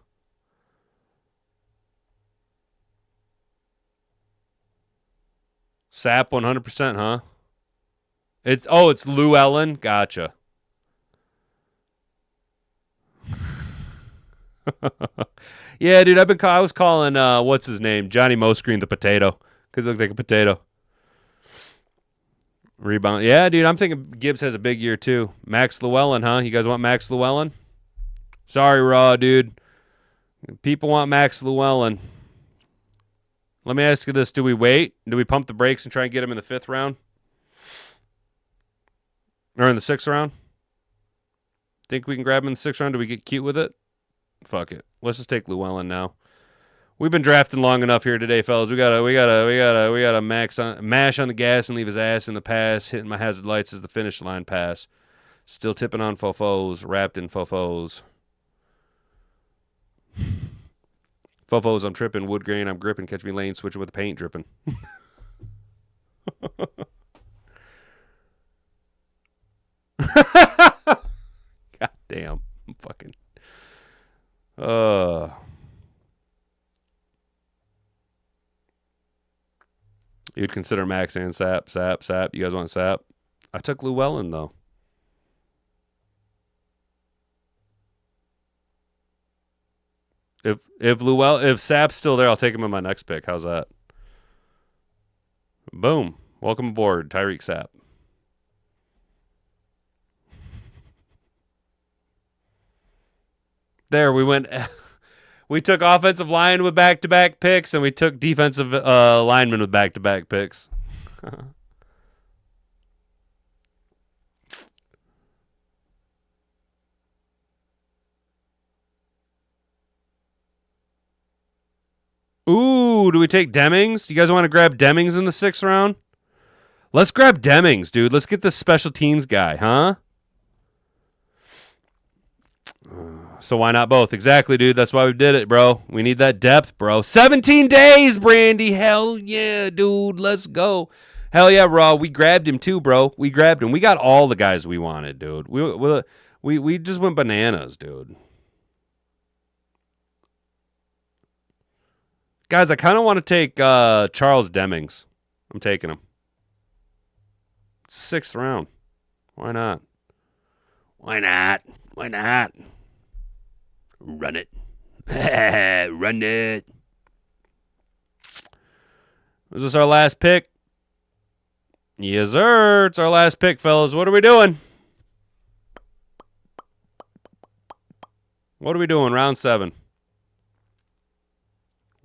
Sapp 100%, huh? It's Llewellyn. Gotcha. Yeah, dude, I was calling what's his name, Johnny Moscreen the potato, because he looked like a potato. Rebound. Yeah, dude, I'm thinking Gibbs has a big year too. Max Llewellyn, huh? You guys want Max Llewellyn? Sorry, Raw, dude. People want Max Llewellyn. Let me ask you this: do we wait? Do we pump the brakes and try and get him in the 5th round, or in the 6th round? Think we can grab him in the 6th round? Do we get cute with it? Fuck it. Let's just take Llewellyn now. We've been drafting long enough here today, fellas. We gotta mash on the gas and leave his ass in the pass. Hitting my hazard lights as the finish line pass. Still tipping on fofos, wrapped in fofos. Fofos, I'm tripping. Wood grain, I'm gripping. Catch me lane, switching with the paint dripping. God damn. I'm fucking. You'd consider Max and Sapp. You guys want Sapp? I took Llewellyn, though. If Sapp's still there, I'll take him in my next pick. How's that? Boom. Welcome aboard, Tyreek Sapp. There, we went. We took offensive line with back-to-back picks, and we took defensive linemen with back-to-back picks. Ooh, do we take Demings? You guys want to grab Demings in the 6th round? Let's grab Demings, dude. Let's get this special teams guy, huh? So why not both? Exactly, dude. That's why we did it, bro. We need that depth, bro. 17 days, Brandy. Hell yeah, dude. Let's go. Hell yeah, Raw. We grabbed him too, bro. We grabbed him. We got all the guys we wanted, dude. We just went bananas, dude. Guys, I kind of want to take Charles Demings. I'm taking him. 6th round. Why not? Why not? Why not? Run it. Run it. Is this our last pick? Yes, sir. It's our last pick, fellas. What are we doing? What are we doing? Round 7.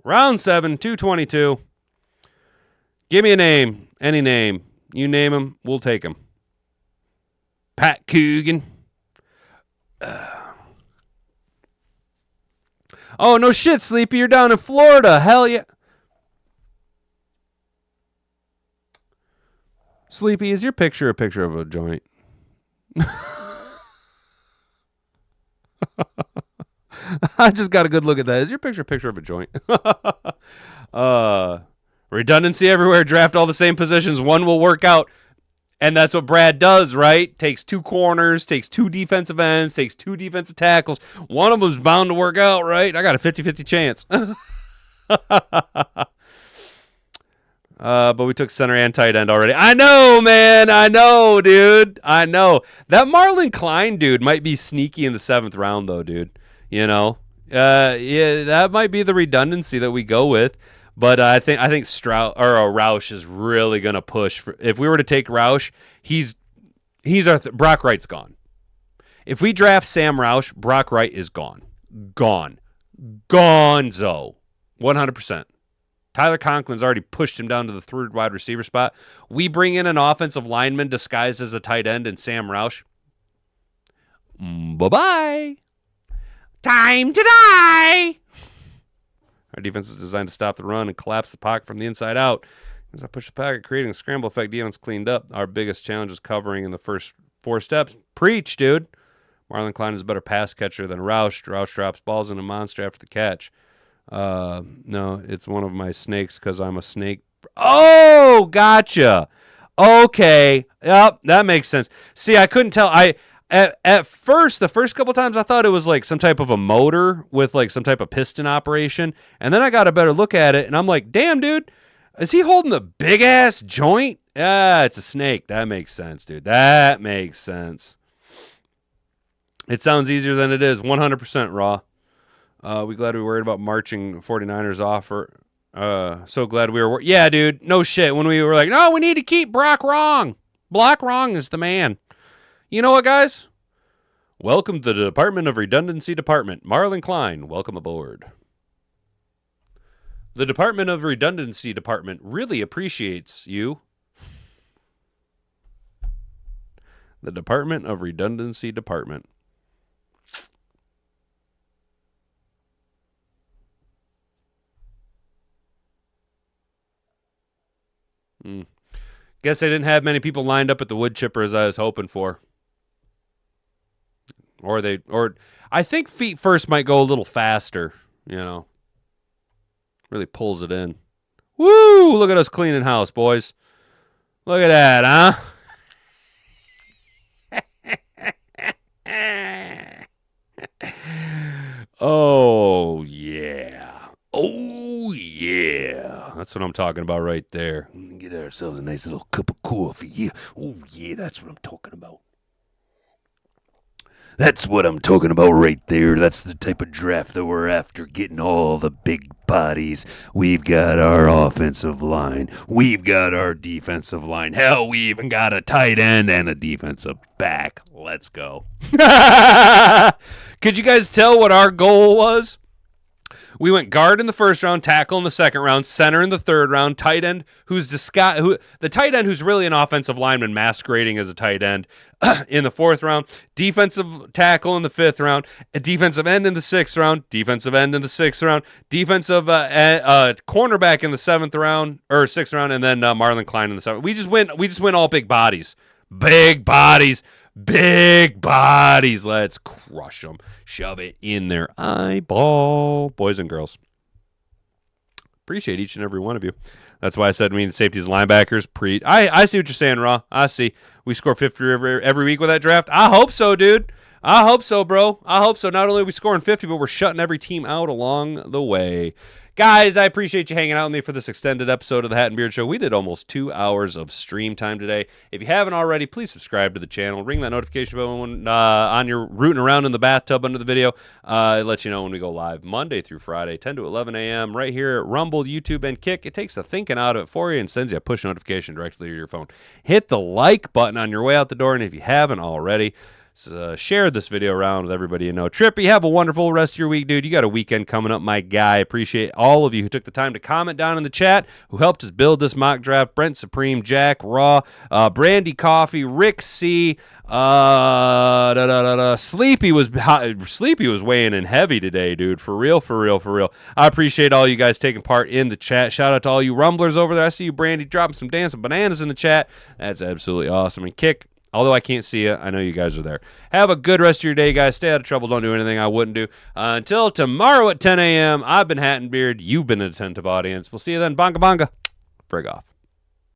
Round 7, 222. Give me a name. Any name. You name him, we'll take him. Pat Coogan. Oh, no shit, Sleepy. You're down in Florida. Hell yeah. Sleepy, is your picture a picture of a joint? I just got a good look at that. Is your picture a picture of a joint? Redundancy everywhere. Draft all the same positions. One will work out. And that's what Brad does, right? Takes 2 corners, takes 2 defensive ends, takes 2 defensive tackles. One of them's bound to work out, right? I got a 50-50 chance. But we took center and tight end already. I know, man. I know, dude. I know. That Marlon Klein dude might be sneaky in the 7th round, though, dude. You know? Yeah, that might be the redundancy that we go with. But I think Roush is really gonna push. If we were to take Roush, he's our Brock Wright's gone. If we draft Sam Roush, Brock Wright is gone, gonzo, 100%. Tyler Conklin's already pushed him down to the 3rd wide receiver spot. We bring in an offensive lineman disguised as a tight end and Sam Roush. Bye-bye. Time to die. Our defense is designed to stop the run and collapse the pocket from the inside out. As I push the pocket, creating a scramble effect, defense cleaned up. Our biggest challenge is covering in the first 4 steps. Preach, dude. Marlon Klein is a better pass catcher than Roush. Roush drops balls in a monster after the catch. No, it's one of my snakes because I'm a snake. Oh, gotcha. Okay. Yep, that makes sense. See, I couldn't tell. At first, the first couple times, I thought it was like some type of a motor with like some type of piston operation. And then I got a better look at it, and I'm like, damn, dude, is he holding a big-ass joint? Yeah, it's a snake. That makes sense, dude. That makes sense. It sounds easier than it is. 100% raw. We glad we worried about marching 49ers offer. So glad we were. Yeah, dude, no shit. When we were like, no, we need to keep Brock wrong. Brock wrong is the man. You know what, guys? Welcome to the Department of Redundancy Department. Marlon Klein, welcome aboard. The Department of Redundancy Department really appreciates you. The Department of Redundancy Department. Guess I didn't have many people lined up at the wood chipper as I was hoping for. Or I think feet first might go a little faster, you know. Really pulls it in. Woo! Look at us cleaning house, boys. Look at that, huh? Oh, yeah. Oh, yeah. That's what I'm talking about right there. Get ourselves a nice little cup of coffee. Yeah. Oh, yeah, that's what I'm talking about. That's what I'm talking about right there. That's the type of draft that we're after, getting all the big bodies. We've got our offensive line. We've got our defensive line. Hell, we even got a tight end and a defensive back. Let's go. Could you guys tell what our goal was? We went guard in the 1st round, tackle in the 2nd round, center in the 3rd round, tight end the tight end who's really an offensive lineman masquerading as a tight end in the 4th round, defensive tackle in the 5th round, a defensive end in the 6th round, defensive end in the 6th round, defensive cornerback in the 7th round or 6th round, and then Marlon Klein in the 7th. We just went all big bodies. Big bodies. Big bodies. Let's crush them. Shove it in their eyeball. Boys and girls. Appreciate each and every one of you. That's why I said we need safeties and linebackers. I see what you're saying, Raw. I see. We score 50 every week with that draft. I hope so, dude. I hope so, bro. I hope so. Not only are we scoring 50, but we're shutting every team out along the way. Guys, I appreciate you hanging out with me for this extended episode of the Hat and Beard Show. We did almost 2 hours of stream time today. If you haven't already, please subscribe to the channel. Ring that notification bell when on your rooting around in the bathtub under the video. It lets you know when we go live Monday through Friday, 10 to 11 a.m. right here at Rumble, YouTube, and Kick. It takes the thinking out of it for you and sends you a push notification directly to your phone. Hit the like button on your way out the door, and if you haven't already, share this video around with everybody you know. Trippy, have a wonderful rest of your week, dude. You got a weekend coming up, my guy. Appreciate all of you who took the time to comment down in the chat, who helped us build this mock draft. Brent Supreme, Jack, Raw, Brandy Coffee, Rick C, Sleepy was weighing in heavy today, dude. For real. I appreciate all you guys taking part in the chat. Shout out to all you rumblers over there. I see you, Brandy, dropping some dancing bananas in the chat. That's absolutely awesome. And Kick, Although I can't see you, I know you guys are there. Have a good rest of your day, guys. Stay out of trouble. Don't do anything I wouldn't do. Until tomorrow at 10 a.m., I've been Hat and Beard. You've been an attentive audience. We'll see you then. Bonga bonga. Frig off.